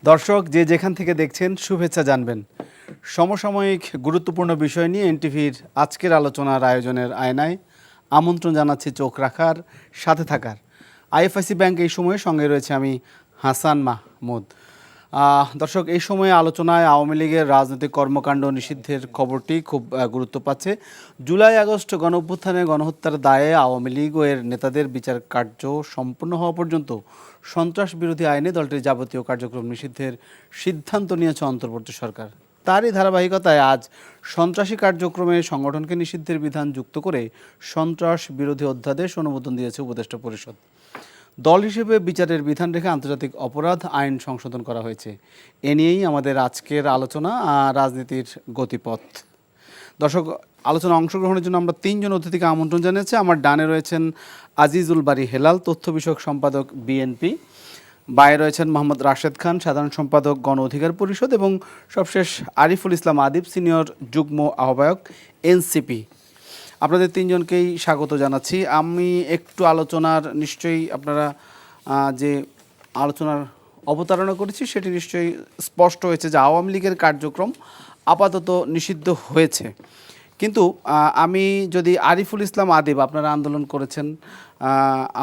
দর্শক যে যেখান থেকে দেখছেন শুভেচ্ছা জানবেন। সমসাময়িক গুরুত্বপূর্ণ বিষয় নিয়ে এনটিভির আজকের আলোচনার আয়োজনের আয়নায় আমন্ত্রণ জানাচ্ছি চোখ রাখার, সাথে থাকার। আইএফআইসি ব্যাংক এই সময়ে সঙ্গে রয়েছে আমি হাসান মাহমুদ। দর্শক, এই সময়ে আলোচনায় আওয়ামী লীগের রাজনৈতিক কর্মকাণ্ড নিষিদ্ধের খবরটি খুব গুরুত্ব পাচ্ছে। জুলাই আগস্ট গণঅভ্যুত্থানে গণহত্যার দায়ে আওয়ামী লীগ ও এর নেতাদের বিচার কার্য সম্পূর্ণ হওয়া পর্যন্ত সন্ত্রাস বিরোধী আইনে দলটির যাবতীয় কার্যক্রম নিষিদ্ধের সিদ্ধান্ত নিয়েছে অন্তর্বর্তী সরকার। তারই ধারাবাহিকতায় আজ সন্ত্রাসী কার্যক্রমে সংগঠনকে নিষিদ্ধের বিধান যুক্ত করে সন্ত্রাস বিরোধী অধ্যাদেশ অনুমোদন দিয়েছে উপদেষ্টা পরিষদ। দল হিসেবে বিচারের বিধান রেখে আন্তর্জাতিক অপরাধ আইন সংশোধন করা হয়েছে। এ নিয়েই আমাদের আজকের আলোচনা, রাজনীতির গতিপথ। দর্শক, আলোচনা অংশগ্রহণের জন্য আমরা তিনজন অতিথিকে আমন্ত্রণ জানিয়েছি। আমার ডানে রয়েছেন আজিজুল বারী হেলাল, তথ্য বিষয়ক সম্পাদক বিএনপি। বায়ে রয়েছেন মোহাম্মদ রাশেদ খান, সাধারণ সম্পাদক গণ অধিকার পরিষদ, এবং সবশেষ আরিফুল ইসলাম আদিব, সিনিয়র যুগ্ম আহ্বায়ক এনসিপি। আপনাদের তিনজনকেই স্বাগত জানাচ্ছি। আমি একটু আলোচনার, নিশ্চয়ই আপনারা যে আলোচনার অবতারণা করেছি সেটি নিশ্চয়ই স্পষ্ট হয়েছে যে আওয়ামী লীগের কার্যক্রম আপাতত নিষিদ্ধ হয়েছে। কিন্তু আমি যদি আরিফুল ইসলাম আদিব, আপনারা আন্দোলন করেছেন,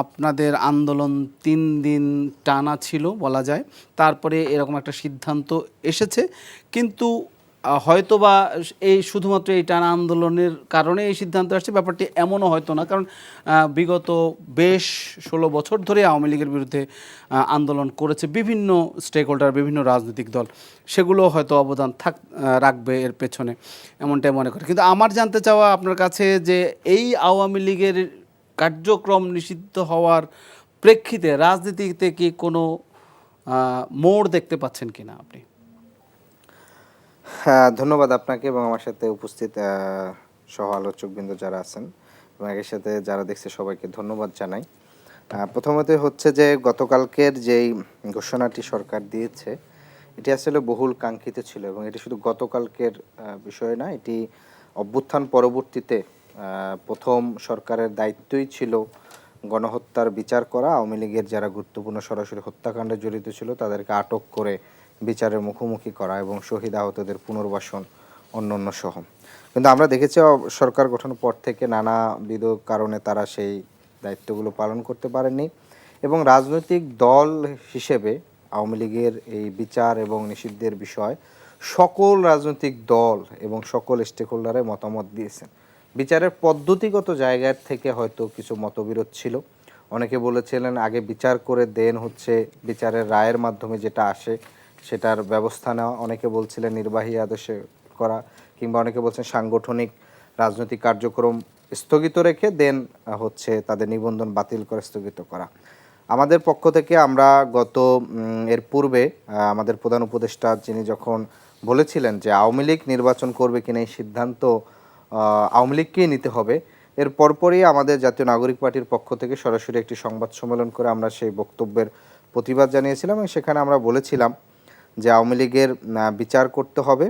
আপনাদের আন্দোলন 3 দিন টানা ছিল বলা যায়, তারপরে এরকম একটা সিদ্ধান্ত এসেছে। কিন্তু হয়তোবা এই শুধুমাত্র এই টানা আন্দোলনের কারণে এই সিদ্ধান্ত আসছে, ব্যাপারটি এমনও হয়তো না। কারণ বিগত বেশ 16 বছর ধরে আওয়ামী লীগের বিরুদ্ধে আন্দোলন করেছে বিভিন্ন স্টেক হোল্ডার, বিভিন্ন রাজনৈতিক দল, সেগুলো হয়তো অবদান রাখবে এর পেছনে, এমনটাই মনে করে। কিন্তু আমার জানতে চাওয়া আপনার কাছে যে এই আওয়ামী লীগের কার্যক্রম নিষিদ্ধ হওয়ার প্রেক্ষিতে রাজনীতিতে কি কোনো মোড় দেখতে পাচ্ছেন কিনা আপনি? হ্যাঁ, ধন্যবাদ আপনাকে এবং আমার সাথে উপস্থিত সহ আলোচকবৃন্দ যারা আছেন এবং এর সাথে যারা দেখছে সবাইকে ধন্যবাদ জানাই। প্রথমত হচ্ছে যে গতকালকের যেই ঘোষণাটি সরকার দিয়েছে এটি আসলে বহুল কাঙ্ক্ষিত ছিল এবং এটি শুধু গতকালকের বিষয় না, এটি অভ্যুত্থান পরবর্তীতে প্রথম সরকারের দায়িত্বই ছিল গণহত্যার বিচার করা, আওয়ামী লীগের যারা গুরুত্বপূর্ণ সরাসরি হত্যাকাণ্ডে জড়িত ছিল তাদেরকে আটক করে বিচারের মুখোমুখি করা এবং শহীদ আহতদের পুনর্বাসন অন্যান্য সহ। কিন্তু আমরা দেখেছি সরকার গঠনের পর থেকে নানাবিধ কারণে তারা সেই দায়িত্বগুলো পালন করতে পারেনি এবং রাজনৈতিক দল হিসেবে আওয়ামী লীগের এই বিচার এবং নিষিদ্ধের বিষয় সকল রাজনৈতিক দল এবং সকল স্টেক হোল্ডারে মতামত দিয়েছেন। বিচারের পদ্ধতিগত জায়গার থেকে হয়তো কিছু মতবিরোধ ছিল। অনেকে বলেছিলেন আগে বিচার করে দেন হচ্ছে বিচারের রায়ের মাধ্যমে যেটা আসে সেটার ব্যবস্থা নেওয়া। অনেকে বলছিলেন নির্বাহী আদেশে করা, কিংবা অনেকে বলছেন সাংগঠনিক রাজনৈতিক কার্যক্রম স্থগিত রেখে দেন হচ্ছে তাদের নিবন্ধন বাতিল করে স্থগিত করা। আমাদের পক্ষ থেকে আমরা এর পূর্বে আমাদের প্রধান উপদেষ্টা যিনি যখন বলেছিলেন যে আওয়ামী লীগ নির্বাচন করবে কিনা এই সিদ্ধান্ত আওয়ামী লীগকেই নিতে হবে, এর পরপরই আমাদের জাতীয় নাগরিক পার্টির পক্ষ থেকে সরাসরি একটি সংবাদ সম্মেলন করে আমরা সেই বক্তব্যের প্রতিবাদ জানিয়েছিলাম এবং সেখানে আমরা বলেছিলাম যে আওয়ামী লীগের বিচার করতে হবে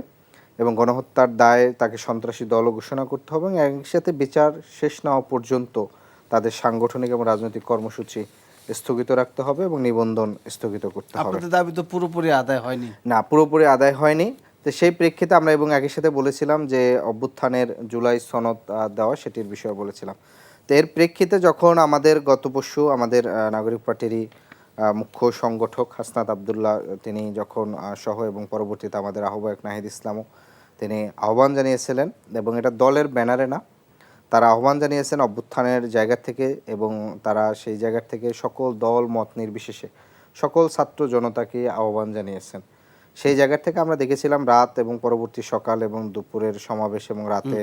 এবং গণহত্যার দায়ে তাকে সন্ত্রাসী দলও ঘোষণা করতে হবে এবং একসাথে বিচার শেষ না হওয়া পর্যন্ত তাদের সাংগঠনিক এবং রাজনৈতিক কর্মসূচি স্থগিত রাখতে হবে এবং নিবন্ধন স্থগিত করতে হবে। আপনাদের দাবি তো পুরোপুরি আদায় হয়নি। না, পুরোপুরি আদায় হয়নি। তো সেই প্রেক্ষিতে আমরা এবং একই সাথে বলেছিলাম যে অভ্যুত্থানের জুলাই সনদ দেওয়া সেটির বিষয়ে বলেছিলাম। তো এর প্রেক্ষিতে যখন আমাদের গত পরশু আমাদের নাগরিক পার্টিরই মুখ্য সংগঠক হাসনাত আবদুল্লাহ তিনি যখন সহ এবং পরবর্তীতে আমাদের আহ্বায়ক নাহিদ ইসলামও তিনি আহ্বান জানিয়েছিলেন এবং এটা দলের ব্যানারে না, তারা আহ্বান জানিয়েছেন অভ্যুত্থানের জায়গা থেকে এবং তারা সেই জায়গা থেকে সকল দল মত নির্বিশেষে সকল ছাত্র জনতাকে আহ্বান জানিয়েছেন। সেই জায়গা থেকে আমরা দেখেছিলাম রাত এবং পরবর্তী সকাল এবং দুপুরের সমাবেশ এবং রাতে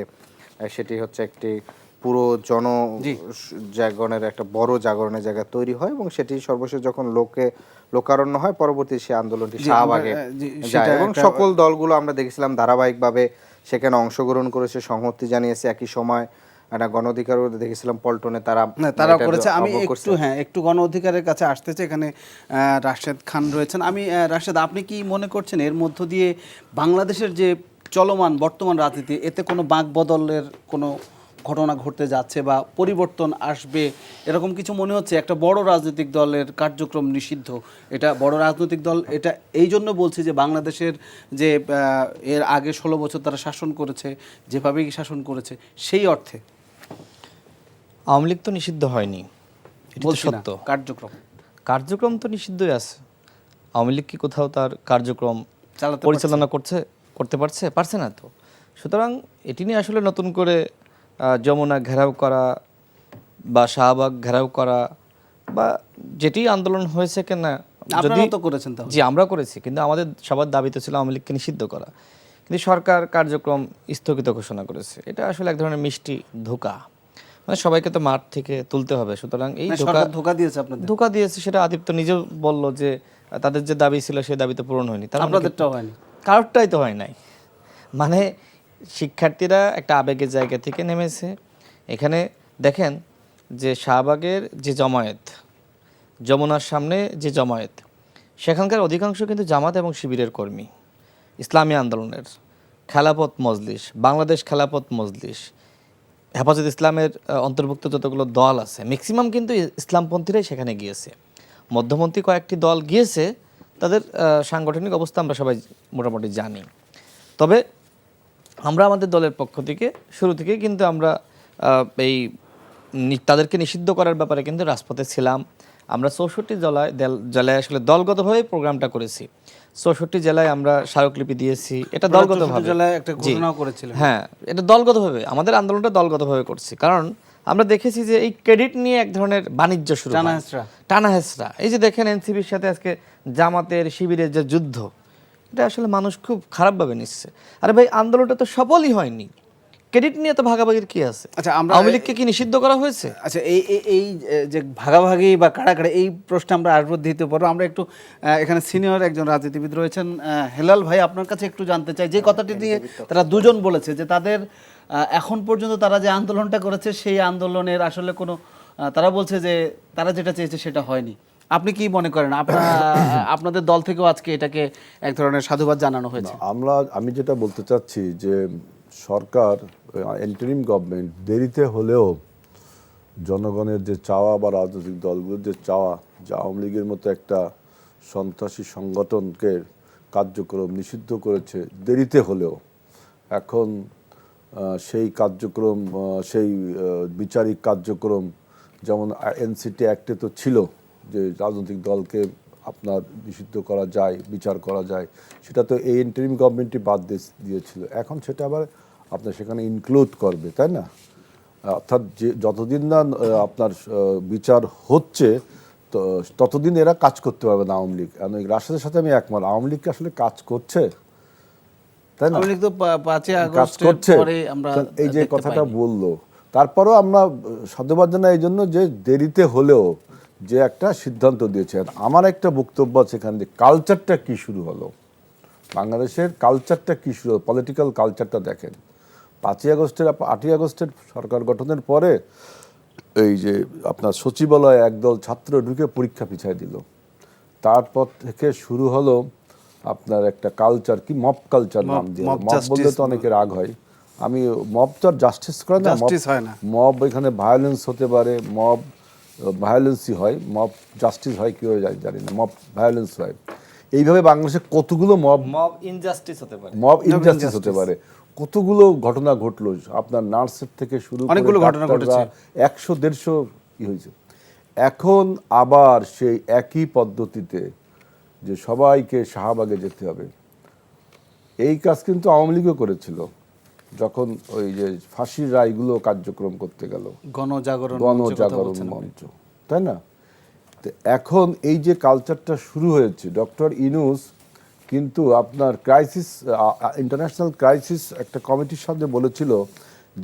সেটি হচ্ছে একটি পুরো জাগরণের একটা বড় জাগরণের জায়গা তৈরি হয় এবং সেটি সর্বশেষ যখন লোকারণ্য হয় পরবর্তী সেই আন্দোলনটি শাহবাগে যায় এবং সকল দলগুলো আমরা দেখেছিলাম ধারাবাহিকভাবে সেখানে অংশগ্রহণ করেছে, সংহতি জানিয়েছে। একই সময় একটা গণ অধিকারও দেখেছিলাম পল্টনে তারা করেছে। আমি একটু গণ অধিকারের কাছে আসতেছে, এখানে রাশেদ খান রয়েছেন। আমি রাশেদ, আপনি কি মনে করছেন এর মধ্য দিয়ে বাংলাদেশের যে চলমান বর্তমান রাজনীতি এতে কোনো বাঁক বদলের কোনো ঘটনা ঘটতে যাচ্ছে বা পরিবর্তন আসবে এরকম কিছু মনে হচ্ছে? একটা বড় রাজনৈতিক দলের কার্যক্রম নিষিদ্ধ, এটা বড় রাজনৈতিক দল, এটা এই জন্য বলছি যে বাংলাদেশের যে এর আগে 16 বছর তারা শাসন করেছে, যেভাবেই শাসন করেছে সেই অর্থে আওয়ামী লীগ তো নিষিদ্ধ হয়নি, এটা তো বলছি না, সত্য। কার্যক্রম তো নিষিদ্ধই আছে। আওয়ামী লীগ কি কোথাও তার কার্যক্রম চালাতে পরিচালনা করতে পারছে না তো। সুতরাং এটি নিয়ে আসলে নতুন করে যমুনা ঘেরাও করা বা শাহবাগ ঘেরাও করা বা যেটি আন্দোলন হয়েছে কিনা, যদি আপনারা তো করেছেন তাহলে। জি আমরা করেছি, কিন্তু আমাদের সবার দাবি তো ছিল আওয়ামী লীগকে নিষিদ্ধ করা, কিন্তু সরকার কার্যক্রম স্থগিত ঘোষণা করেছে। এটা আসলে এক ধরনের মিষ্টি ধোঁকা, মানে সবাইকে তো মাঠ থেকে তুলতে হবে। সুতরাং এই মানে সরকার ধোঁকা দিয়েছে আপনাদের? ধোঁকা দিয়েছে, সেটা আদিত্য নিজেও বলল যে তাদের যে দাবি ছিল সেই দাবি তো পূরণ হয়নি। আপনাদেরটাও হয়নি? কারোরটাই তো হয় নাই। মানে শিক্ষার্থীরা একটা আবেগের জায়গা থেকে নেমেছে। এখানে দেখেন যে শাহবাগের যে জমায়েত, যমুনার সামনে যে জমায়েত, সেখানকার অধিকাংশ কিন্তু জামাত এবং শিবিরের কর্মী, ইসলামী আন্দোলনের খেলাফত মজলিস, বাংলাদেশ খেলাফত মজলিস, হেফাজত ইসলামের অন্তর্ভুক্ত যতগুলো দল আছে ম্যাক্সিমাম কিন্তু ইসলামপন্থীরাই সেখানে গিয়েছে। মধ্যপন্থী কয়েকটি দল গিয়েছে, তাদের সাংগঠনিক অবস্থা আমরা সবাই মোটামুটি জানি। তবে আমরা আমাদের দলের পক্ষ থেকে শুরু থেকে কিন্তু আমরা তাদেরকে নিষিদ্ধ করার ব্যাপারে কিন্তু রাজপথে ছিলাম। আমরা 64 জেলায় আসলে দলগতভাবে প্রোগ্রামটা করেছি। 64 জেলায় আমরা স্মারকলিপি দিয়েছি, এটা দলগতভাবে। জেলায় একটা ঘোষণাও করেছিলেন? হ্যাঁ, এটা দলগতভাবে, আমাদের আন্দোলনটা দলগতভাবে করছি। কারণ আমরা দেখেছি যে এই ক্রেডিট নিয়ে এক ধরনের বাণিজ্য শুরু হয়, টানা হেঁচড়া। এই যে দেখেন এনসিপির সাথে আজকে জামাতের শিবিরের যে যুদ্ধ, এটা আসলে মানুষ খুব খারাপভাবে নিচ্ছে। আরে ভাই, আন্দোলনটা তো সফলই হয়নি, ক্রেডিট নিয়ে তো ভাগাভাগির কি আছে? আচ্ছা, আমরা আওয়ামী লীগকে কি নিষিদ্ধ করা হয়েছে? আচ্ছা, এই যে ভাগাভাগি বা কাড়াকাড়ি, এই প্রশ্নে আমরা আসবো দিতে পারবো। আমরা একটু এখানে সিনিয়র একজন রাজনীতিবিদ রয়েছেন, হেলাল ভাই, আপনার কাছে একটু জানতে চাই, যে কথাটি নিয়ে তারা দুজন বলেছে যে তাদের এখন পর্যন্ত তারা যে আন্দোলনটা করেছে সেই আন্দোলনের আসলে কোনো, তারা বলছে যে তারা যেটা চেয়েছে সেটা হয়নি। আপনি কি মনে করেন? আপনাদের দল থেকেও আজকে এটাকে এক ধরনের সাধুবাদ জানানো হয়েছে। আমি যেটা বলতে চাচ্ছি যে সরকার, ইন্টারিম গভর্নমেন্ট দেরিতে হলেও জনগণের যে চাওয়া বা রাজনৈতিক দলগুলোর যে চাওয়া, যে আওয়ামী লীগের মতো একটা সন্ত্রাসী সংগঠনকে কার্যক্রম নিষিদ্ধ করেছে দেরিতে হলেও, এখন সেই কার্যক্রম, সেই বিচারিক কার্যক্রম, যেমন এনসিটি অ্যাক্টে তো ছিল যে রাজনৈতিক দলকে আপনার নিষিদ্ধ করা যায়, বিচার করা যায়, সেটা তো এই ইন্টারিম গভর্নমেন্টই বাদ দিয়েছিল। এখন সেটা আবার আপনার সেখানে ইনক্লুড করবে, তাই না? অর্থাৎ যে যতদিন না আপনার বিচার হচ্ছে তো ততদিন এরা কাজ করতে পারবে না আওয়ামী লীগ। কারণ এই রাশেদের সাথে আমি একমত, আওয়ামী লীগ আসলে কাজ করছে, তাই না? আওয়ামী লীগ তো 5 আগস্ট কাজ করছে, পরে আমরা এই যে কথাটা বললো। তারপরেও আমরা সাধুবাদ জানাই এই জন্য যে দেরিতে হলেও যে একটা সিদ্ধান্ত দিয়েছে। আমার একটা বক্তব্য আছে এখানে, যে কালচারটা কি শুরু হলো, বাংলাদেশের কালচারটা কি শুরু হলো, পলিটিক্যাল কালচারটা দেখেন। 8ই আগস্টের সরকার গঠনের পরে এই যে আপনার সচিবালয়ে একদল ছাত্র ঢুকে পরীক্ষা পিছায় দিল। তারপর থেকে শুরু হলো আপনার একটা কালচার, কি মব কালচার নাম দিয়ে। মব বললে তো অনেকে রাগ হয়। আমি মব তো আর জাস্টিস করে না, মব এখানে ভায়োলেন্স হতে পারে, মব ভায়োলেন্সই হয়, মব জাস্টিস হয় কি হয় জানি না, মব ভায়োলেন্স হয়। এইভাবে বাংলাদেশে কতগুলো মব ইনজাস্টিস হতে পারে, মব ইনজাস্টিস হতে পারে, কতগুলো ঘটনা ঘটলো। আপনার নার্সের থেকে শুরু অনেকগুলো ঘটনা ঘটেছে, 100-150 কি হয়েছে। এখন আবার সেই একই পদ্ধতিতে যে সবাইকে শাহবাগে যেতে হবে, এই কাজ কিন্তু আওয়ামী লীগও করেছিল যখন ওই যে ফাঁসির রায়গুলো কার্যক্রম করতে গেল, গণজাগরণ মঞ্চ, তাই না? তো এখন এই যে কালচারটা শুরু হয়েছে, ডক্টর ইউনূস কিন্তু আপনার ক্রাইসিস, ইন্টারন্যাশনাল ক্রাইসিস একটা কমিটির সামনে বলেছিল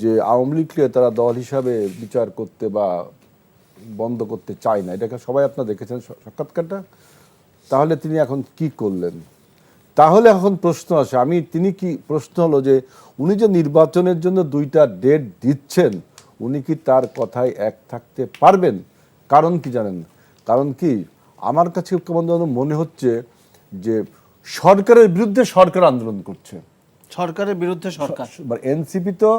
যে আওয়ামী লীগকে তারা দল হিসাবে বিচার করতে বা বন্ধ করতে চায় না। এটাকে সবাই আপনারা দেখেছেন সাক্ষাৎকারটা। তাহলে তিনি এখন কি করলেন? তাহলে এখন প্রশ্ন আসে, তিনি কি প্রশ্ন হলো যে উনি যে নির্বাচনের জন্য 2টা ডেট দিচ্ছেন, উনি কি তার কথায় এক থাকতে পারবেন? কারণ কি জানেন? কারণ কি, আমার কাছে কেমন যেন মনে হচ্ছে যে সরকারের বিরুদ্ধে সরকার আন্দোলন করছে। সরকারের বিরুদ্ধে সরকার, এনসিপি তো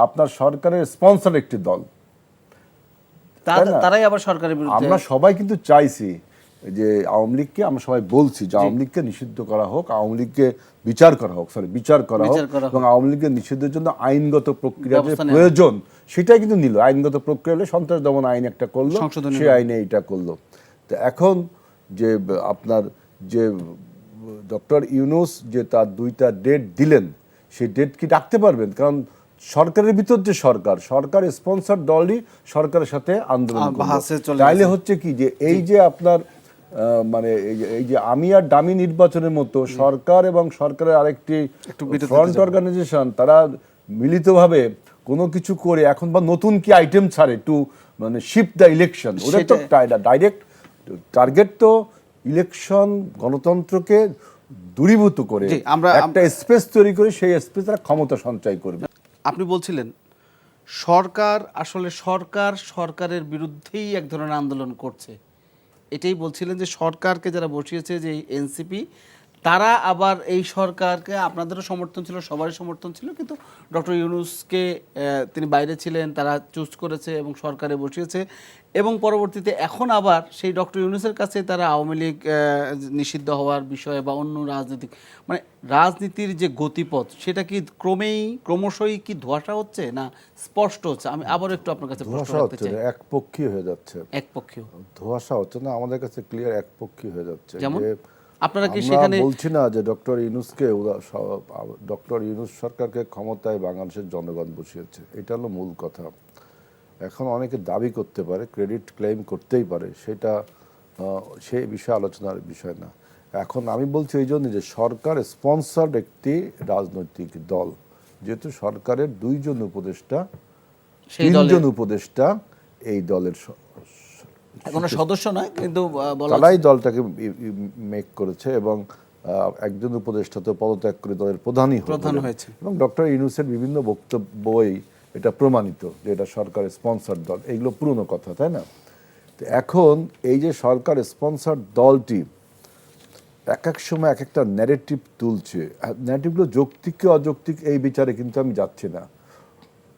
আপনার সরকারের স্পন্সর একটি দল। তাই না? তারাই আবার সরকারের বিরুদ্ধে। আমরা সবাই কিন্তু চাইছি যে আওয়ামী লীগকে, আমরা সবাই বলছি যে আওয়ামী লীগকে নিষিদ্ধ করা হোক, আওয়ামী লীগকে বিচার করা হোক এবং আওয়ামী লীগের নিষিদ্ধের জন্য আইনগত প্রক্রিয়া যে প্রয়োজন সেটাই কিন্তু নিল। আইনগত প্রক্রিয়া হলে সন্ত্রাস দমন আইন একটা করলো, সেই আইনে এটা করলো। তো এখন যে আপনার যে ডক্টর ইউনূস যে তার 2টা ডেট দিলেন, সেই ডেট কি রাখতে পারবেন? কারণ সরকারের ভিতর যে সরকার স্পন্সর দলই সরকারের সাথে আন্দোলন করলো। তাইলে হচ্ছে কি যে এই যে আপনার মানে এই যে আমি আর ডামি নির্বাচনের মতো সরকার এবং সরকারের আরেকটি ফ্রন্ট অর্গানাইজেশন তারা মিলিতভাবে কোনো কিছু করে এখন বা নতুন কি আইটেম ছাড়ে টু মানে শিফট দ্য ইলেকশন, ওদের তো ডাইরেক্ট টার্গেট তো ইলেকশন, গণতন্ত্রকে দূরীভূত করে আমরা একটা স্পেস তৈরি করে সেই স্পেস তারা ক্ষমতা সঞ্চয় করবে। আপনি বলছিলেন আসলে সরকারের বিরুদ্ধেই এক ধরনের আন্দোলন করছে, এটাই বলছিলেন যে সরকারকে যারা বসিয়েছে যে এনসিপি, তারা আবার এই সরকারকে, আপনাদেরও সমর্থন ছিল, সবারই সমর্থন ছিল, কিন্তু ডক্টর ইউনূসকে তিনি বাইরে ছিলেন, তারা চুজ করেছে এবং সরকারে বসিয়েছে এবং পরবর্তীতে এখন আবার সেই ডক্টর ইউনূসের কাছে তারা আওয়ামী লীগ নিষিদ্ধ হওয়ার বিষয়ে বা অন্য রাজনীতির যে গতিপথ সেটা কি ক্রমশই কি ধোঁয়াশা হচ্ছে না স্পষ্ট হচ্ছে? আমি আবার একটু আপনার কাছে প্রশ্ন রাখতে চাই। একপক্ষীয় হয়ে যাচ্ছে, একপক্ষীয় ধোঁয়াশা হচ্ছে না, আমাদের কাছে ক্লিয়ার একপক্ষীয় হয়ে যাচ্ছে। যেমন আপনারা কি সেখানে বলছি না যে ডক্টর ইউনূস সরকারকে ক্ষমতায় বাংলাদেশের জনগণ বসিয়েছে, এটা হলো মূল কথা। এখন অনেকে দাবি করতে পারে, ক্রেডিট ক্লেম করতেই পারে, সেটা সেই বিষয়ে আলোচনার বিষয় না। এখন আমি বলছি এই জন্য যে সরকার স্পন্সর্ড একটি রাজনৈতিক দল, যেহেতু সরকারের 2জন উপদেষ্টা, 3জন উপদেষ্টা এই দলের কোনো সদস্য নয়, কিন্তু তারাই দলটাকে মেক করেছে এবং একজন উপদেষ্টা তো পদত্যাগ করে দলের প্রধান হয়েছে এবং ডক্টর ইউনূসের বিভিন্ন বক্তব্যই এটা প্রমাণিত যে এটা সরকার স্পন্সর দল। এইগুলো পুরনো কথা, তাই না? তো এখন এই যে সরকার স্পন্সর দলটি এক এক সময় এক একটা ন্যারেটিভ তুলছে, ন্যারেটিভগুলো যৌক্তিক কি অযৌক্তিক এই বিচারে কিন্তু আমি যাচ্ছি না।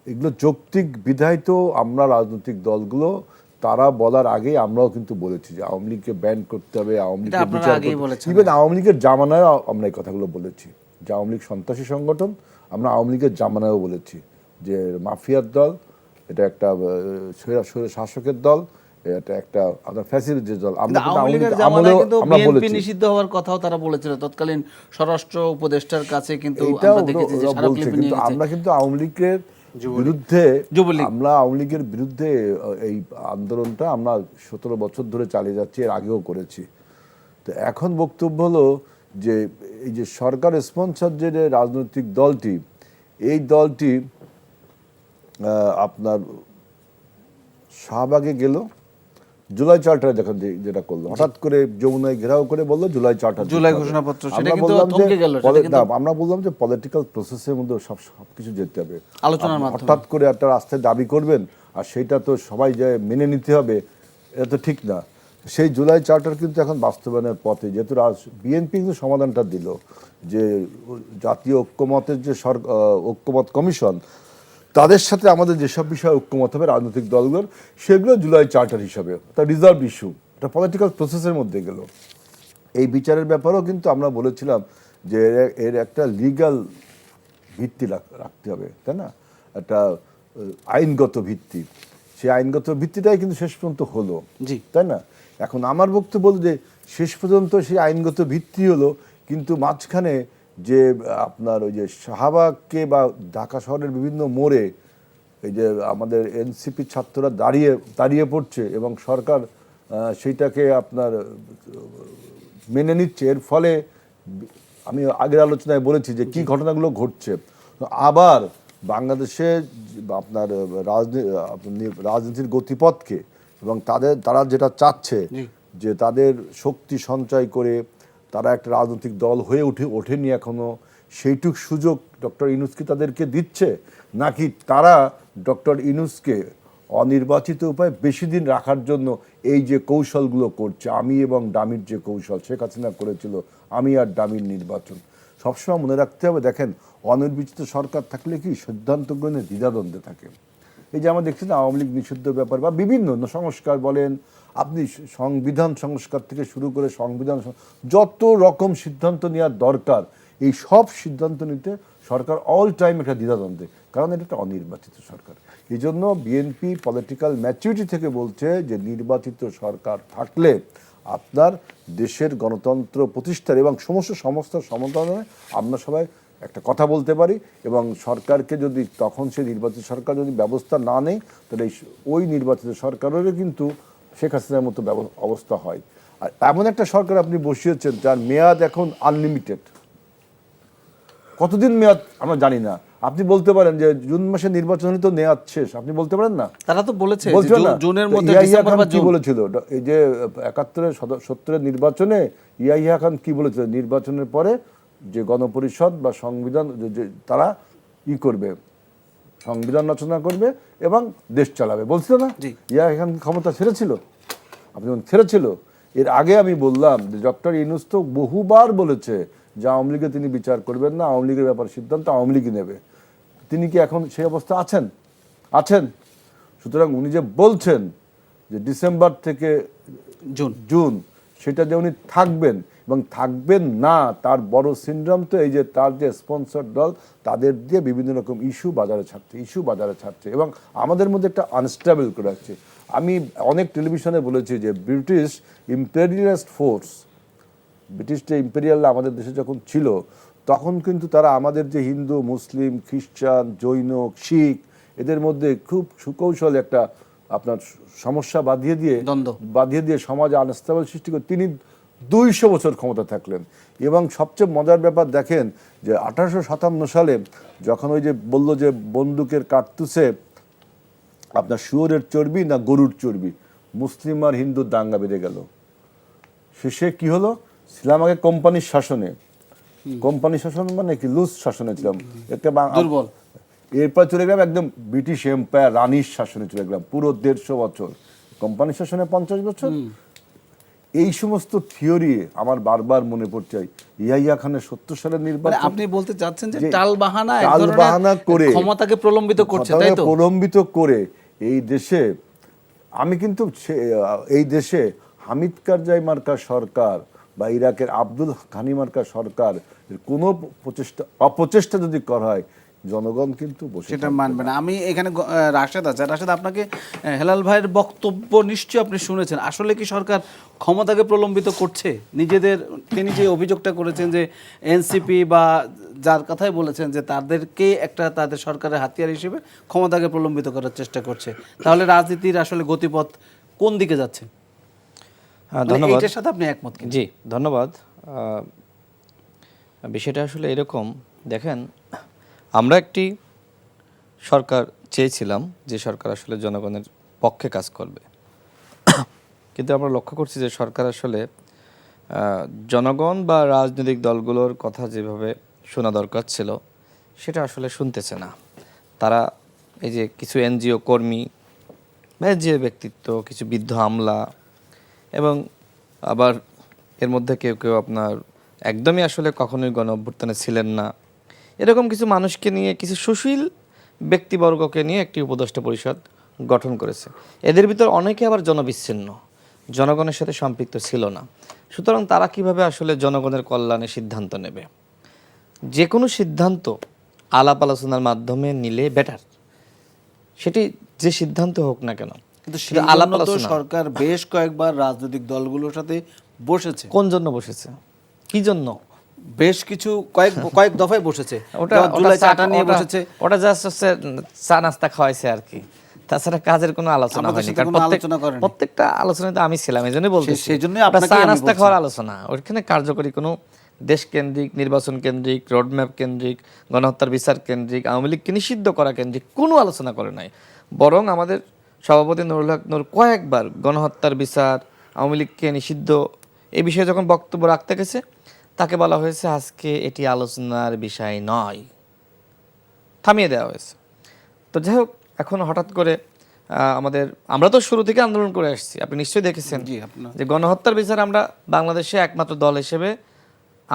এগুলো যৌক্তিক বিধায় তো আমরা রাজনৈতিক দলগুলো তারা বলার আগেই আমরাও কিন্তু বলেছি যে আওয়ামী লীগকে ব্যান করতে হবে, আওয়ামী লীগকে বিচার করতে, ইভেন আওয়ামী লীগের জামানায় আমরা এই কথাগুলো বলেছি যে আওয়ামী লীগ সন্ত্রাসী সংগঠন। আমরা আওয়ামী লীগের জামানায়ও বলেছি যে মাফিয়ার দল, এটা একটা শাসকের দল, এটা একটা ফ্যাসিলিটির দল। আমরা নিষিদ্ধ হওয়ার কথাও তারা বলেছিল তৎকালীন স্বরাষ্ট্র উপদেষ্টার কাছে, কিন্তু আমরা কিন্তু আওয়ামী লীগের বিরুদ্ধে এই আন্দোলনটা আমরা 17 বছর ধরে চালিয়ে যাচ্ছি, এর আগেও করেছি। তো এখন বক্তব্য হলো যে এই যে সরকার স্পন্সর যে রাজনৈতিক দলটি, এই দলটি আপনার শাহবাগে গেল, জুলাই চার্টার যখন যেটা করলো, হঠাৎ করে যমুনায় ঘেরাও করে বললো জুলাই চার্টার, জুলাই ঘোষণাপত্র, আমরা বললাম যে পলিটিক্যাল প্রসেসের মধ্যে সবকিছু যেতে হবে, আলোচনার মাধ্যমে। হঠাৎ করে একটা রাস্তায় দাবি করবেন আর সেটা তো সবাই যায় মেনে নিতে হবে, এটা তো ঠিক না। সেই জুলাই চার্টার কিন্তু এখন বাস্তবায়নের পথে, যেহেতু বিএনপি কিন্তু সমাধানটা দিল যে জাতীয় ঐক্যমতের যে ঐক্যমত কমিশন, তাদের সাথে আমাদের যেসব বিষয়ে ঐক্যমত হবে রাজনৈতিক দলগুলোর, সেগুলো জুলাই চার্টার হিসাবে তার রিজার্ভ ইস্যু, এটা পলিটিক্যাল প্রসেসের মধ্যে গেল। এই বিচারের ব্যাপারেও কিন্তু আমরা বলেছিলাম যে এর একটা লিগ্যাল ভিত্তি রাখতে হবে, তাই না? একটা আইনগত ভিত্তি, সেই আইনগত ভিত্তিটাই কিন্তু শেষ পর্যন্ত হলো, তাই না? এখন আমার বক্তব্য বল যে শেষ পর্যন্ত সেই আইনগত ভিত্তি হলো, কিন্তু মাঝখানে যে আপনার ওই যে শাহবাগকে বা ঢাকা শহরের বিভিন্ন মোড়ে এই যে আমাদের এনসিপি ছাত্ররা দাঁড়িয়ে পড়ছে এবং সরকার সেইটাকে আপনার মেনে নিচ্ছে, এর ফলে আমি আগের আলোচনায় বলেছি যে কি ঘটনাগুলো ঘটছে। আবার বাংলাদেশে আপনার রাজনীতির গতিপথকে এবং তারা যেটা চাচ্ছে যে তাদের শক্তি সঞ্চয় করে তারা একটা রাজনৈতিক দল হয়ে ওঠেনি এখনো, সেইটুক সুযোগ ডক্টর ইউনূসকে তাদেরকে দিচ্ছে, নাকি তারা ডক্টর ইউনূসকে অনির্বাচিত উপায়ে বেশি দিন রাখার জন্য এই যে কৌশলগুলো করছে, আমি এবং ডামির যে কৌশল শেখ হাসিনা করেছিল, আমি আর ডামির নির্বাচন। সবসময় মনে রাখতে হবে, দেখেন অনির্বাচিত সরকার থাকলে কি সিদ্ধান্ত গ্রহণে দ্বিধাদ্বন্দ্বে থাকে। এই যে আমরা দেখছি না আওয়ামী লীগ নিষিদ্ধ ব্যাপার বা বিভিন্ন সংস্কার বলেন, আপনি সংবিধান সংস্কার থেকে শুরু করে যত রকম সিদ্ধান্ত নেওয়ার দরকার, এই সব সিদ্ধান্ত নিতে সরকার অল টাইম একটা দ্বিধাদ্বন্দ্বে, কারণ এটা একটা অনির্বাচিত সরকার। এই জন্য বিএনপি পলিটিক্যাল ম্যাচুরিটি থেকে বলছে যে নির্বাচিত সরকার থাকলে আপনার দেশের গণতন্ত্র প্রতিষ্ঠার এবং সমস্যার সমাধানে আমরা সবাই একটা কথা বলতে পারি, এবং সরকারকে যদি তখন সেই নির্বাচিত সরকার যদি ব্যবস্থা না নেয়, তাহলে ওই নির্বাচিত সরকারেরও কিন্তু শেখ হাসিনার মতো অবস্থা হয়। আর এমন একটা সরকার আপনি বসিয়েছেন যার মেয়াদ এখন আনলিমিটেড। কতদিন মেয়াদ আমরা জানি না। আপনি বলতে পারেন যে জুন মাসে নির্বাচন হলে তো মেয়াদ শেষ, আপনি বলতে পারেন না? তারা তো বলেছে বলছেন না? জুনের মধ্যে ইয়াহিয়া ডিসেম্বর খান বা কি জুন বলেছিল এই যে ৭১ ৭০ নির্বাচনে, ইয়াহিয়া খান কি বলেছিল, নির্বাচনের পরে যে গণপরিষদ বা সংবিধান তারা করবে, সংবিধান রচনা করবে এবং দেশ চালাবে, বলছিল না? ইয়াহিয়া খান ক্ষমতা ছেড়েছিল, আপনি ছেড়েছিল। এর আগে আমি বললাম যে ডক্টর ইউনূস তো বহুবার বলেছে যে আওয়ামী লীগে তিনি বিচার করবেন না, আওয়ামী লীগের ব্যাপারে সিদ্ধান্ত আওয়ামী লীগই নেবে। তিনি কি এখন সেই অবস্থা আছেন? সুতরাং উনি যে বলছেন যে ডিসেম্বর থেকে জুন সেটা যে উনি থাকবেন এবং থাকবেন না, তার বড় সিনড্রোম তো এই যে তার যে স্পন্সর দল তাদের দিয়ে বিভিন্ন রকম ইস্যু বাজারে ছাড়ছে এবং আমাদের মধ্যে একটা আনস্টেবল করে রাখছে। আমি অনেক টেলিভিশনে বলেছি যে ব্রিটিশ ইম্পেরিয়ালিস্ট ফোর্স, ব্রিটিশ যে ইম্পেরিয়াল আমাদের দেশে যখন ছিল, তখন কিন্তু তারা আমাদের যে হিন্দু, মুসলিম, খ্রিস্টান, জৈন, শিখ এদের মধ্যে খুব সুকৌশল একটা আপনার সমস্যা বাঁধিয়ে দিয়ে সমাজে আনস্টেবল সৃষ্টি করে তিনি 200 বছর ক্ষমতা থাকলেন। এবং সবচেয়ে মজার ব্যাপার দেখেন যে 1857 সালে যখন ওই যে বললো যে বন্দুকের কার্তুসে আপনার শুয়োরের চর্বি না গরুর চর্বি, মুসলিম আর হিন্দুর দাঙ্গা বেড়ে গেল। শেষে কি হলো, ছিলাম আগে কোম্পানির শাসনে, মানে কি লুজ শাসনে ছিলাম, দুর্বল। এরপর চলে গেলাম একদম ব্রিটিশ এম্পায়ার, রানীর শাসনে চলে গেলাম পুরো 150 বছর, কোম্পানির শাসনে 50 বছর। এই সমস্ত থিওরি আমার বারবার মনে পড়ছে। ইয়াহিয়া খানের 70 সালের নির্বাচন, আপনি বলতে চাচ্ছেন যে টালবাহানা করে ক্ষমতাকে প্রলম্বিত করছে, তাই তো? প্রলম্বিত করে এই দেশে, আমি কিন্তু এই দেশে হামিদ কারজাই মার্কা সরকার বা ইরাকের আব্দুল ঘানি মার্কা সরকার কোনো অপচেষ্টা যদি করা হয়, জনগণ কিন্তু সেটা মানবে না। আমি এখানে রাশেদ আছে, রাশেদ আপনাকে হেলাল ভাইয়ের বক্তব্য নিশ্চয়ই আপনি শুনেছেন। আসলে কি সরকার ক্ষমতাকে প্রলম্বিত করছে নিজেদের? তিনি যে অভিযোগটা করেছেন যে এনসিপি বা যার কথাই বলেছেন যে তাদেরকে একটা তাদের সরকারের হাতিয়ার হিসেবে ক্ষমতাকে প্রলম্বিত করার চেষ্টা করছে, তাহলে রাজনীতির আসলে গতিপথ কোন দিকে যাচ্ছে? ধন্যবাদ। এটার সাথে আপনি একমত? জি ধন্যবাদ। বিষয়টা আসলে এরকম, দেখেন আমরা একটি সরকার চেয়েছিলাম যে সরকার আসলে জনগণের পক্ষে কাজ করবে, কিন্তু আমরা লক্ষ্য করছি যে সরকার আসলে জনগণ বা রাজনৈতিক দলগুলোর কথা যেভাবে শোনা দরকার ছিল সেটা আসলে শুনতেছে না। তারা এই যে কিছু এনজিও কর্মী বা যে ব্যক্তিত্ব, কিছু বৃদ্ধ আমলা এবং আবার এর মধ্যে কেউ কেউ আপনার একদমই আসলে কখনোই গণ অভ্যুত্থানে ছিলেন না, এরকম কিছু মানুষকে নিয়ে, কিছু সুশীল ব্যক্তিবর্গকে নিয়ে একটি উপদেষ্টা পরিষদ গঠন করেছে। এদের ভিতর অনেকে আবার জনবিচ্ছিন্ন, জনগণের সাথে সম্পৃক্ত ছিল না। সুতরাং তারা কিভাবে আসলে জনগণের কল্যাণে সিদ্ধান্ত নেবে? যে কোনো সিদ্ধান্ত আলাপ আলোচনার মাধ্যমে নিলে বেটার, সেটি যে সিদ্ধান্ত হোক না কেন। কিন্তু আলাপ আলোচনা সরকার বেশ কয়েকবার রাজনৈতিক দলগুলোর সাথে বসেছে। কোন জন্য বসেছে? কি জন্য? বেশ কিছু কয়েক দফায় বসেছে। ওটা জাস্ট হচ্ছে চা নাস্তা খাওয়াইছে আর কি, তাছাড়া কাজের কোনো আলোচনা হয়নি। কারণ প্রত্যেকটা আলোচনায় তো আমি ছিলাম, এই জন্যই বলছি চা নাস্তা খাওয়ার আলোচনা। ওইখানে কার্যকরী কোনো দেশ কেন্দ্রিক, নির্বাচন কেন্দ্রিক, রোডম্যাপ কেন্দ্রিক, গণহত্যার বিচার কেন্দ্রিক, আওয়ামী লীগকে নিষিদ্ধ করা কেন্দ্রিক কোনো আলোচনা করে নাই। বরং আমাদের সভাপতি নুরুল হক নূর কয়েকবার গণহত্যার বিচার, আওয়ামী লীগকে নিষিদ্ধ এই বিষয়ে যখন বক্তব্য রাখতে গেছে, তাকে বলা হয়েছে আজকে এটি আলোচনার বিষয় নয়, থামিয়ে দেওয়া হয়েছে। তো যাই হোক, এখন হঠাৎ করে আমরা তো শুরু থেকে আন্দোলন করে আসছি, আপনি নিশ্চয়ই দেখেছেন যে গণহত্যার বিচার আমরা বাংলাদেশে একমাত্র দল হিসেবে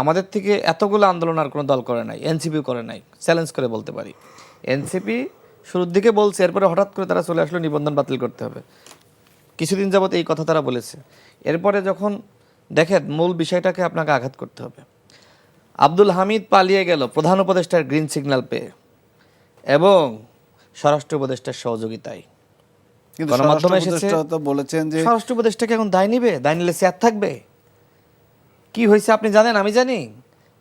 আমাদের থেকে এতগুলো আন্দোলন আর কোনো দল করে নাই, এনসিপি করে নাই, চ্যালেঞ্জ করে বলতে পারি। এনসিপি শুরুর দিকে বলছে, এরপরে হঠাৎ করে তারা চলে আসলো নিবন্ধন বাতিল করতে হবে। কিছুদিন যাবত এই কথা তারা বলেছে। এরপরে যখন দেখেন মূল বিষয়টাকে আপনাকে আঘাত করতে হবে। আব্দুল হামিদ পালিয়ে গেল প্রধান উপদেষ্টার গ্রিন সিগন্যাল পেয়ে এবং স্বরাষ্ট্র উপদেষ্টার সহযোগিতায়। কিন্তু গণমাধ্যমে স্বরাষ্ট্র এসেছে উপদেষ্টা তো বলেছেন যে স্বরাষ্ট্র উপদেষ্টাকে এখন দায় নিবে, দায় নিলে চেয়ার থাকবে। কি হয়েছে আপনি জানেন, আমি জানি,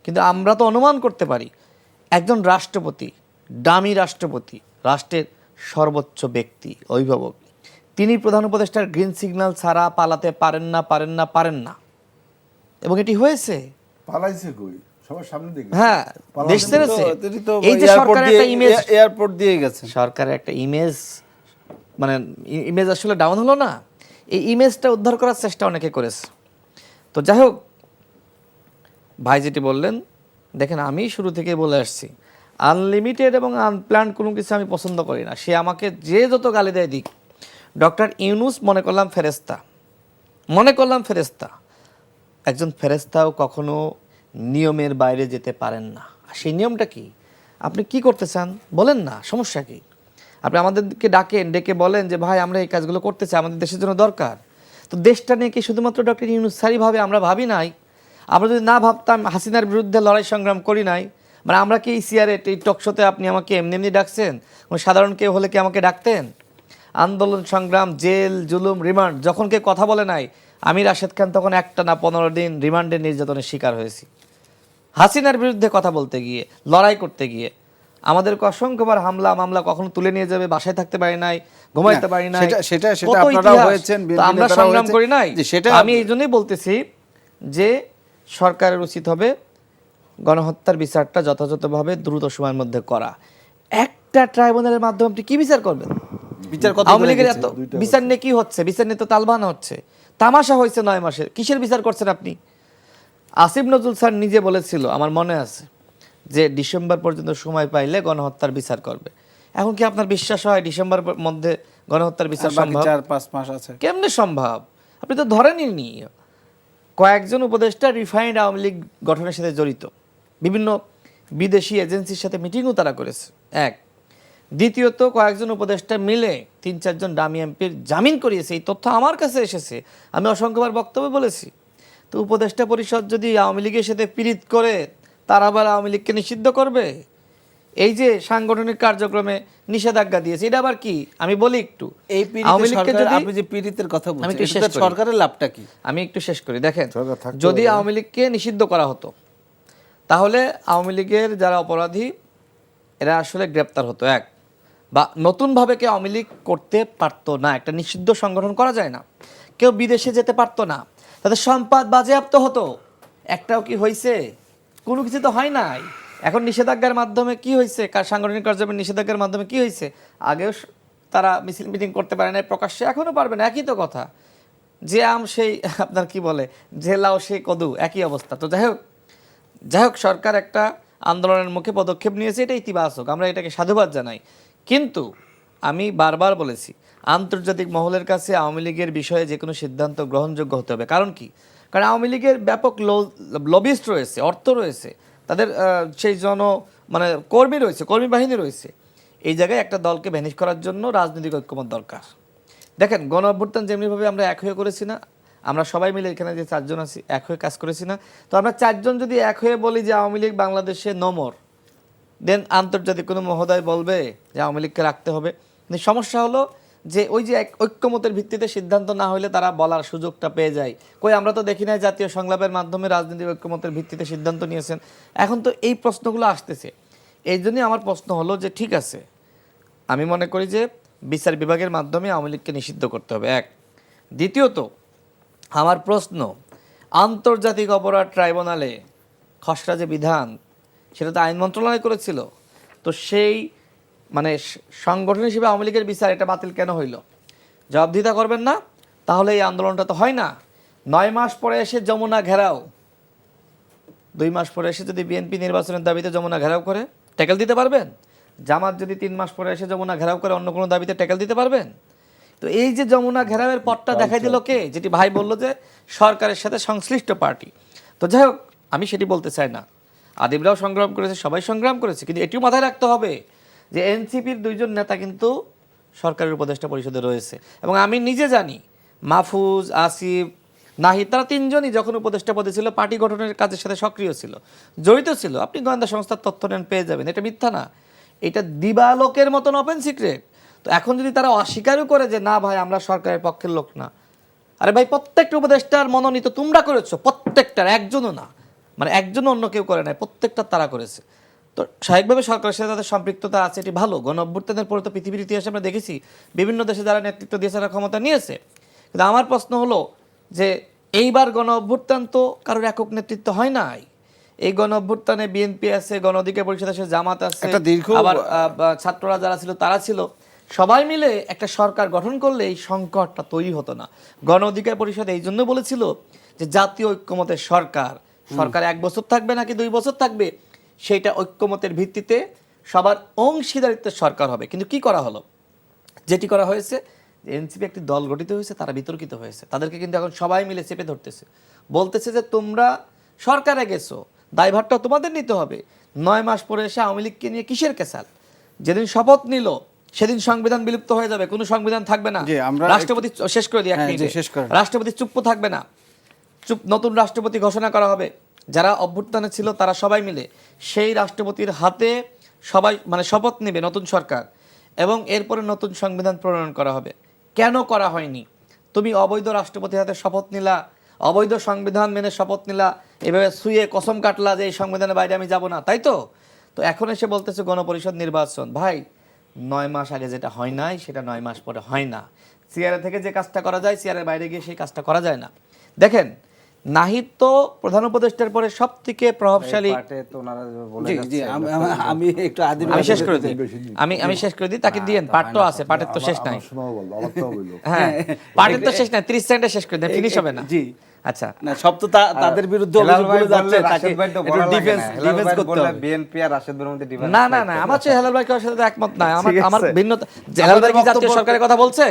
কিন্তু আমরা তো অনুমান করতে পারি। একজন রাষ্ট্রপতি, দামি রাষ্ট্রপতি, রাষ্ট্রের সর্বোচ্চ ব্যক্তি, অভিভাবক, তিনি প্রধান উপদেষ্টার গ্রিন সিগন্যাল ছাড়া পালাতে পারেন না। এবং এটি হয়েছে। পালাইছে কই, সবার সামনে দেখি। হ্যাঁ, দেশ ছেড়েছে। তিনি তো এই যে সরকারের একটা ইমেজ, এয়ারপোর্ট দিয়ে গেছেন, সরকারের একটা ইমেজ, মানে ইমেজ আসলে ডাউন হলো না, এই ইমেজটা উদ্ধার করার চেষ্টা অনেকে করেছে। তো যাই হোক, ভাই যেটি বললেন, দেখেন আমি শুরু থেকে বলে আসছি, আনলিমিটেড এবং আনপ্ল্যান্ড কোনো কিছু আমি পছন্দ করি না। সে আমাকে যে যত গালি দেয় দিক। ডক্টর ইউনূস মনে করলাম ফেরেশতা, একজন ফেরেশতাও কখনো নিয়মের বাইরে যেতে পারেন না। আর সেই নিয়মটা কি? আপনি কি করতে চান বলেন না, সমস্যা কি? আপনি আমাদেরকে ডেকে বলেন যে ভাই আমরা এই কাজগুলো করতে চাই, আমাদের দেশের জন্য দরকার। তো দেশটা নিয়ে কি শুধুমাত্র ডক্টর ইউনূস স্যারই ভাবে? আমরা ভাবি নাই? আমরা যদি না ভাবতাম, হাসিনার বিরুদ্ধে লড়াই সংগ্রাম করি নাই? মানে আমরা কি সিআরএট এই টকশোতে আপনি আমাকে এমনি ডাকছেন? সাধারণ কেউ হলে কি আমাকে ডাকতেন? আন্দোলন সংগ্রাম, জেল, জুলুম, রিমান্ড, যখন কেউ কথা বলে নাই, আমি রাশেদ খান তখন একটানা 15 দিন রিমান্ডের নির্যাতনের শিকার হয়েছি। হাসিনার বিরুদ্ধে কথা বলতে গিয়ে, লড়াই করতে গিয়ে আমাদেরকে অসংখ্যবার হামলা মামলা, কখনো তুলে নিয়ে যাবে, বাসায় থাকতে পারি নাই, ঘুমাইতে পারি নাই। সেটা কত আপনারাও ইতিহাস। হয়েছেন, তো বিএনপি আমরা নেতারাও সংগ্রাম হয়েছেন। করি নাই। জি, সেটা আমি এই জন্যই বলতেছি যে সরকারের উচিত হবে গণহত্যার বিচারটা যথাযথভাবে দ্রুত সময়ের মধ্যে করা। একটা ট্রাইব্যুনালের মাধ্যমে আপনি কি বিচার করবেন? বিচার কত আওয়ামী লীগের এত বিচার নিয়ে কি হচ্ছে? বিচার নিয়ে তো তালবাহানা হচ্ছে, তামাশা হয়েছে 9 মাসে। কিসের বিচার করছেন আপনি? আসিফ নজরুল স্যার নিজে বলেছিল, আমার মনে আছে, যে ডিসেম্বর পর্যন্ত সময় পাইলে গণহত্যার বিচার করবে। এখন কি আপনার বিশ্বাস হয় ডিসেম্বর মধ্যে গণহত্যার বিচার সম্ভব? 4-5 মাস আছে। কেমনে সম্ভব? আপনি তো ধরেনই নি। কয়েকজন উপদেষ্টা রিফাইন্ড আওয়ামী লীগ গঠনের সাথে জড়িত, বিভিন্ন বিদেশি এজেন্সির সাথে মিটিংও তারা করেছে। এক, দ্বিতীয়ত কয়েকজন উপদেষ্টা মিলে 3-4 জন ডামি এমপির জামিন করিয়েছে। এই তথ্য আমার কাছে এসেছে, আমি অসংখ্যবার বক্তব্য বলেছি। তো উপদেষ্টা পরিষদ যদি আওয়ামী লীগের সাথে পীড়িত করে, তারা আবার আওয়ামী লীগকে নিষিদ্ধ করবে? এই যে সাংগঠনিক কার্যক্রমে নিষেধাজ্ঞা দিয়েছে, এটা আবার কি? আমি বলি একটু, এই আওয়ামী লীগকে যদি, আপনি যে পীড়িতের কথা আমি বলছেন, একটু শেষ এটা করি। সরকারের লাভটা কি? আমি একটু শেষ করি। দেখেন, সরকার থাকতে যদি হবে। আওয়ামী লীগকে নিষিদ্ধ করা হতো, তাহলে আওয়ামী লীগের যারা অপরাধী এরা আসলে গ্রেপ্তার হতো। এক, বা নতুনভাবে কেউ আওয়ামী লীগ করতে পারতো না। একটা নিষিদ্ধ সংগঠন করা যায় না, কেউ বিদেশে যেতে পারতো না, তাদের সম্পদ বাজেয়াপ্ত হতো। একটাও কি হয়েছে? কোনো কিছু তো হয় নাই। এখন নিষেধাজ্ঞার মাধ্যমে কি হয়েছে? সাংগঠনিক কার্যক্রমের নিষেধাজ্ঞার মাধ্যমে কি হয়েছে? আগেও তারা মিছিল মিটিং করতে পারে না, প্রকাশ্যে এখনও পারবে না। একই তো কথা, যে আম সেই আপনার কি বলে, যে লাও সেই কদু, একই অবস্থা। তো যাই হোক, সরকার একটা আন্দোলনের মুখে পদক্ষেপ নিয়েছে, এটা ইতিবাচক, আমরা এটাকে সাধুবাদ জানাই। কিন্তু আমি বারবার বলেছি, আন্তর্জাতিক মহলের কাছে আওয়ামী লীগের বিষয়ে যে কোনো সিদ্ধান্ত গ্রহণযোগ্য হতে হবে। কারণ কি? কারণ আওয়ামী লীগের ব্যাপক লবিস্ট রয়েছে, অর্থ রয়েছে, তাদের সেই মানে কর্মী রয়েছে, কর্মী বাহিনী রয়েছে। এই জায়গায় একটা দলকে ভ্যানিশ করার জন্য রাজনৈতিক ঐক্যমত দরকার। দেখেন, গণ অভ্যুত্থান যেমনিভাবে আমরা এক হয়ে করেছি না, আমরা সবাই মিলে এখানে যে 4 জন আছি এক হয়ে কাজ করেছি না, তো আমরা 4 জন যদি এক হয়ে বলি যে আওয়ামী লীগ বাংলাদেশে নমর, দেন আন্তর্জাতিক কোনো মহোদয় বলবে যে আওয়ামী লীগকে রাখতে হবে। কিন্তু সমস্যা হলো যে ওই যে ঐক্যমতের ভিত্তিতে সিদ্ধান্ত না হলে তারা বলার সুযোগটা পেয়ে যায়। কই, আমরা তো দেখি না জাতীয় সংলাপের মাধ্যমে রাজনৈতিক ঐক্যমতের ভিত্তিতে সিদ্ধান্ত নিয়েছেন। এখন তো এই প্রশ্নগুলো আসতেছে। এই জন্যই আমার প্রশ্ন হলো যে ঠিক আছে, আমি মনে করি যে বিচার বিভাগের মাধ্যমে আওয়ামী লীগকে নিষিদ্ধ করতে হবে। এক, দ্বিতীয়ত আমার প্রশ্ন, আন্তর্জাতিক অপরাধ ট্রাইব্যুনালে খসড়া যে বিধান, সেটা তো আইন মন্ত্রণালয় করেছিল। তো সেই মানে সংগঠন হিসেবে আওয়ামী লীগের বিচার, এটা বাতিল কেন হইল? জবাবদিহিতা করবেন না, তাহলে এই আন্দোলনটা তো হয় না। 9 মাস পরে এসে যমুনা ঘেরাও, 2 মাস পরে এসে যদি বিএনপি নির্বাচনের দাবিতে যমুনা ঘেরাও করে, ট্যাকেল দিতে পারবেন? জামাত যদি 3 মাস পরে এসে যমুনা ঘেরাও করে অন্য কোনো দাবিতে ট্যাকেল দিতে পারবেন? তো এই যে যমুনা ঘেরাওয়ের পথটা দেখাই দিল কে? যেটি ভাই বললো যে সরকারের সাথে সংশ্লিষ্ট পার্টি। তো যাই হোক, আমি সেটি বলতে চাই না, আদিবরাও সংগ্রাম করেছে, সবাই সংগ্রাম করেছে, কিন্তু এটিও মাথায় রাখতে হবে যে এনসিপির 2 জন নেতা কিন্তু সরকারের উপদেষ্টা পরিষদে রয়েছে, এবং আমি নিজে জানি মাহফুজ, আসিফ, নাহিদ, তারা 3 জনই যখন উপদেষ্টা পদে ছিল পার্টি গঠনের কাজের সাথে সক্রিয় ছিল, জড়িত ছিল। আপনি গোয়েন্দা সংস্থার তথ্য নেন, পেয়ে যাবেন, এটা মিথ্যা না, এটা দিবালোকের মতন ওপেন সিক্রেট। তো এখন যদি তারা অস্বীকারও করে যে না ভাই আমরা সরকারের পক্ষের লোক না, আরে ভাই প্রত্যেকটা উপদেষ্টার মনোনীত তোমরা করেছো, প্রত্যেকটার, একজনও না, মানে একজনও অন্য কেউ করে নাই, প্রত্যেকটা তারা করেছে। তো স্বাভাবিকভাবে সরকারের সাথে তাদের সম্পৃক্ততা আছে, এটি ভালো। গণ অভ্যুত্থানের পরে তো পৃথিবীর ইতিহাসে আমরা দেখেছি বিভিন্ন দেশে যারা নেতৃত্ব দিয়েছে তারা ক্ষমতা নিয়েছে, কিন্তু আমার প্রশ্ন হলো যে এইবার গণ অভ্যুত্থান তো কারোর একক নেতৃত্ব হয় নাই। এই গণ অভ্যুত্থানে বিএনপি আছে, গণ অধিকার পরিষদ আছে, জামাত আছে, আবার ছাত্ররা যারা ছিল তারা ছিল, সবাই মিলে একটা সরকার গঠন করলে এই সংকটটা তৈরি হতো না। গণ অধিকার পরিষদ এই জন্য বলেছিল যে জাতীয় ঐক্যমতের সরকার, সরকার 1 বছর থাকবে নাকি 2 বছর থাকবে সেইটা ঐক্যমতের ভিত্তিতে সবার অংশীদারিত্বের সরকার হবে। কিন্তু কি করা হলো, যেটি করা হয়েছে, এনসিপি একটি দল গঠিত হয়েছে, তারা বিতর্কিত হয়েছে, তাদেরকে কিন্তু এখন সবাই মিলে চেপে ধরতেছে, বলতেছে যে তোমরা সরকারে গেছো, দায়ভারটা তোমাদের নিতে হবে। 9 মাস পরে এসে আওয়ামী লীগকে নিয়ে কিসের কেসাল? যেদিন শপথ নিল সেদিন সংবিধান বিলুপ্ত হয়ে যাবে, কোনো সংবিধান থাকবে না। রাষ্ট্রপতি শেষ করে দিই, রাষ্ট্রপতি চুপ থাকবে না, নতুন রাষ্ট্রপতি ঘোষণা করা হবে। যারা অভ্যুত্থানে ছিল তারা সবাই মিলে সেই রাষ্ট্রপতির হাতে সবাই মানে শপথ নেবে নতুন সরকার, এবং এরপরে নতুন সংবিধান প্রণয়ন করা হবে। কেন করা হয়নি? তুমি অবৈধ রাষ্ট্রপতির হাতে শপথ নিলা, অবৈধ সংবিধান মেনে শপথ নিলা, এভাবে শুয়ে কসম কাটলা যে এই সংবিধানের বাইরে আমি যাব না, তাই তো? তো এখন এসে বলতেছে গণপরিষদ নির্বাচন। ভাই 9 মাস আগে যেটা হয় নাই সেটা 9 মাস পরে হয় না। চেয়ারে থেকে যে কাজটা করা যায় চেয়ারের বাইরে গিয়ে সেই কাজটা করা যায় না। দেখেন নাহিদ তো প্রধান উপদেষ্টার পরে সব থেকে প্রভাবশালী। আমি একটু আমি শেষ করে দিই, আমি শেষ করে দিই, তাকে দিয়েন, পাঠ তো আছে, পাঠের তো শেষ নাই। হ্যাঁ, পাঠের তো শেষ নাই, 30 সেকেন্ডে শেষ করে দেন, ফিনিশ হবে না। জি আচ্ছা, না সব তো তাদের বিরুদ্ধে অভিযোগগুলো যাচ্ছে, তাকে একটু ডিফেন্স করতে হবে। বিএনপি আর রাশেদ ভাইয়ের মধ্যে ডিফারেন্স না না না, আমার চেয়ে হেলাল ভাই কারোর সাথে একমত নাই, আমার ভিন্নতা। হেলাল ভাই কি জাতীয় সরকারের কথা বলছে?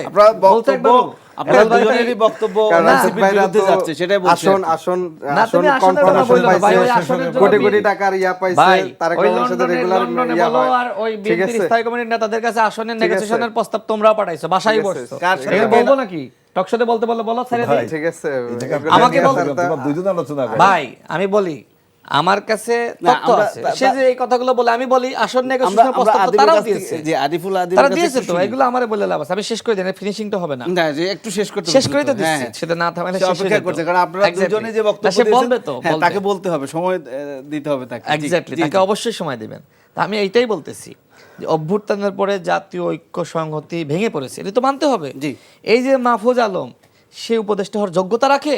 বলতে একবার আপনারা দুজনেরই বক্তব্য এনসিপির বিরুদ্ধে যাচ্ছে, সেটাই বলছেন। আসন না, তুমি আসনের কথা বললো না ভাই, ওই আসনের জন্য কোটি কোটি টাকার ইয়া পাইছে, তারা ওই কোন সাথে রেগুলার লন্ডনে ইয়া বলো, হয়। আর ওই বিএনপির স্থায়ী কমিটির নেতাদের কাছে আসনের নেগোসিয়েশনের প্রস্তাব তোমরাও পাঠাইছো, বাসায় বসছো। এটা বলবো নাকি? টকশোতে বলতে বললে বলো, ছেড়ে দিই। ঠিক আছে, আমাকে বলতে দুইজন আলোচনা করে ভাই, আমি বলি আমার কাছে তথ্য আছে, সে যে এই কথাগুলো বলে আমি বলি আসন নেগোসিয়েশনের প্রস্তাব তো তারাও দিয়েছে, যে আদিফুল আদিম তারা দিয়েছে তো, এগুলো আমারে বলে লাভ আছে। আমি শেষ করে দিই, ফিনিশিং তো হবে না, না যে একটু শেষ করতে শেষ করে তো দিচ্ছি, সেটা না থাকলে শেষ অপেক্ষা করছে, কারণ আপনারা দুজনে যে বক্তব্য দিয়েছেন বলবে তো, তাকে বলতে হবে, সময় দিতে হবে তাকে। এক্স্যাক্টলি, তাকে অবশ্যই সময় দিবেন। তা আমি এইটাই বলতেছি যে অভ্যুত্থানের পরে জাতীয় ঐক্য সংহতি ভেঙে পড়েছে, এটা তো মানতে হবে। এই যে মাহফুজ আলম, সে উপদেষ্টা হওয়ার যোগ্যতা রাখে?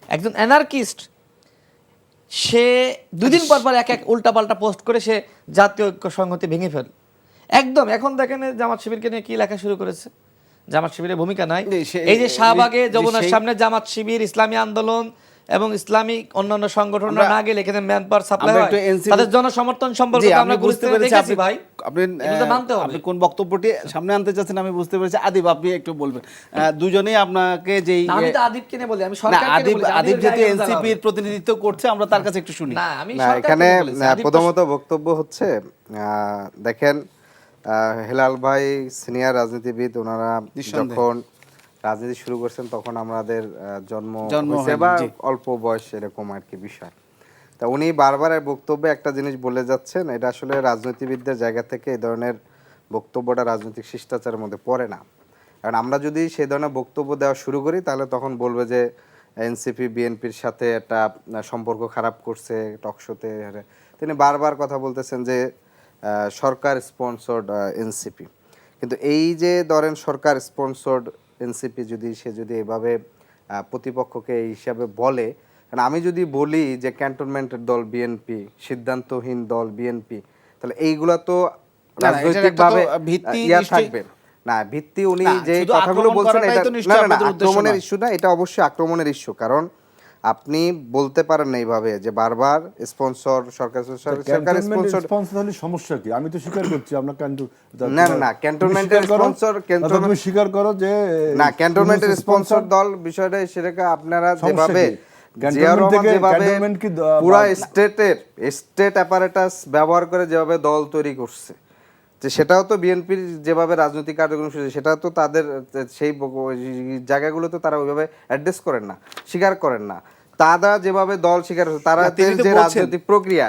একজন অ্যানার্কিস্ট, সে 2 দিন পর পর এক উল্টাপাল্টা পোস্ট করে সে জাতীয় ঐক্য সংহতি ভেঙে ফেল একদম। এখন দেখেন জামাত শিবিরকে নিয়ে কি লেখা শুরু করেছে, জামাত শিবিরের ভূমিকা নাই। এই যে শাহবাগে যমুনার সামনে জামাত শিবির, ইসলামী আন্দোলন এবং ইসলামিক অন্যান্য সংগঠনরা না গেলে এখানে ম্যান পাওয়ার সাপ্লাই হয়, তাদের জনসমর্থন সম্পর্কে আমরা বুঝতে পেরেছি। ভাই আপনি মানতে হবে, আপনি কোন বক্তব্যটি সামনে আনতে চাচ্ছেন আমি বুঝতে পেরেছি। আদিব, আপনি একটু বলবেন। দুজনেই আপনাকে যেই আমি তো আদিবকে নিয়ে বলি, আমি সরকারকে নিয়ে বলি। আদিব যেহেতু এনসিপির প্রতিনিধিত্ব করছে, আমরা তার কাছে একটু শুনি। না, আমি এখানে প্রথমত বক্তব্য হচ্ছে, দেখেন হেলাল ভাই সিনিয়র রাজনীতিবিদ, ওনারা যখন রাজনীতি শুরু করছেন তখন আমাদের জন্ম হয়েছে বা অল্প বয়স এরকম আর কি বিষয়। তা উনি বারবার বক্তব্যে একটা জিনিস বলে যাচ্ছেন, এটা আসলে রাজনীতিবিদদের জায়গা থেকে এই ধরনের বক্তব্যটা রাজনৈতিক শিষ্টাচারের মধ্যে পড়ে না। কারণ আমরা যদি সেই ধরনের বক্তব্য দেওয়া শুরু করি তাহলে তখন বলবে যে এনসিপি বিএনপির সাথে একটা সম্পর্ক খারাপ করছে টকশোতে। তিনি বারবার কথা বলতেছেন যে সরকার স্পন্সর্ড এনসিপি, কিন্তু এই যে ধরেন সরকার স্পন্সর্ড এনসিপি সে যদি এভাবে প্রতিপক্ষকে এই হিসাবে বলে, কারণ আমি যদি বলি যে ক্যান্টনমেন্টের দল বিএনপি, সিদ্ধান্তহীন দল বিএনপি, তাহলে এইগুলা তো রাজনৈতিকভাবে ইয়া থাকবে না, ভিত্তি উনি যে কথাগুলো বলছেন এটা না আক্রমণের ইস্যু না, এটা অবশ্যই আক্রমণের ইস্যু। কারণ আপনি বলতে পারেন না এইভাবে যে বারবার স্পন্সর সরকার স্পন্সর সমস্যা কি? আমি তো স্বীকার করছি আমরা না না ক্যান্টনমেন্টের স্পন্সর, তুমি স্বীকার করো যে না ক্যান্টনমেন্টের স্পন্সর দল বিষয়টা সেটাকে আপনারা যেভাবে জিয়া রহমান থেকে যেভাবে ক্যান্টনমেন্ট কি পুরা স্টেট অ্যাপারেটাস ব্যবহার করে যেভাবে দল তৈরি করছে, যে সেটাও তো বিএনপির যেভাবে রাজনৈতিক কার্যক্রম শুরু, সেটা তো তাদের সেই জায়গাগুলো তো তারা ওইভাবে অ্যাড্রেস করেন না, স্বীকার করেন না। তারা যেভাবে দল স্বীকার করছে, তারা তিনি তো যে বলছেন। রাজনৈতিক প্রক্রিয়া,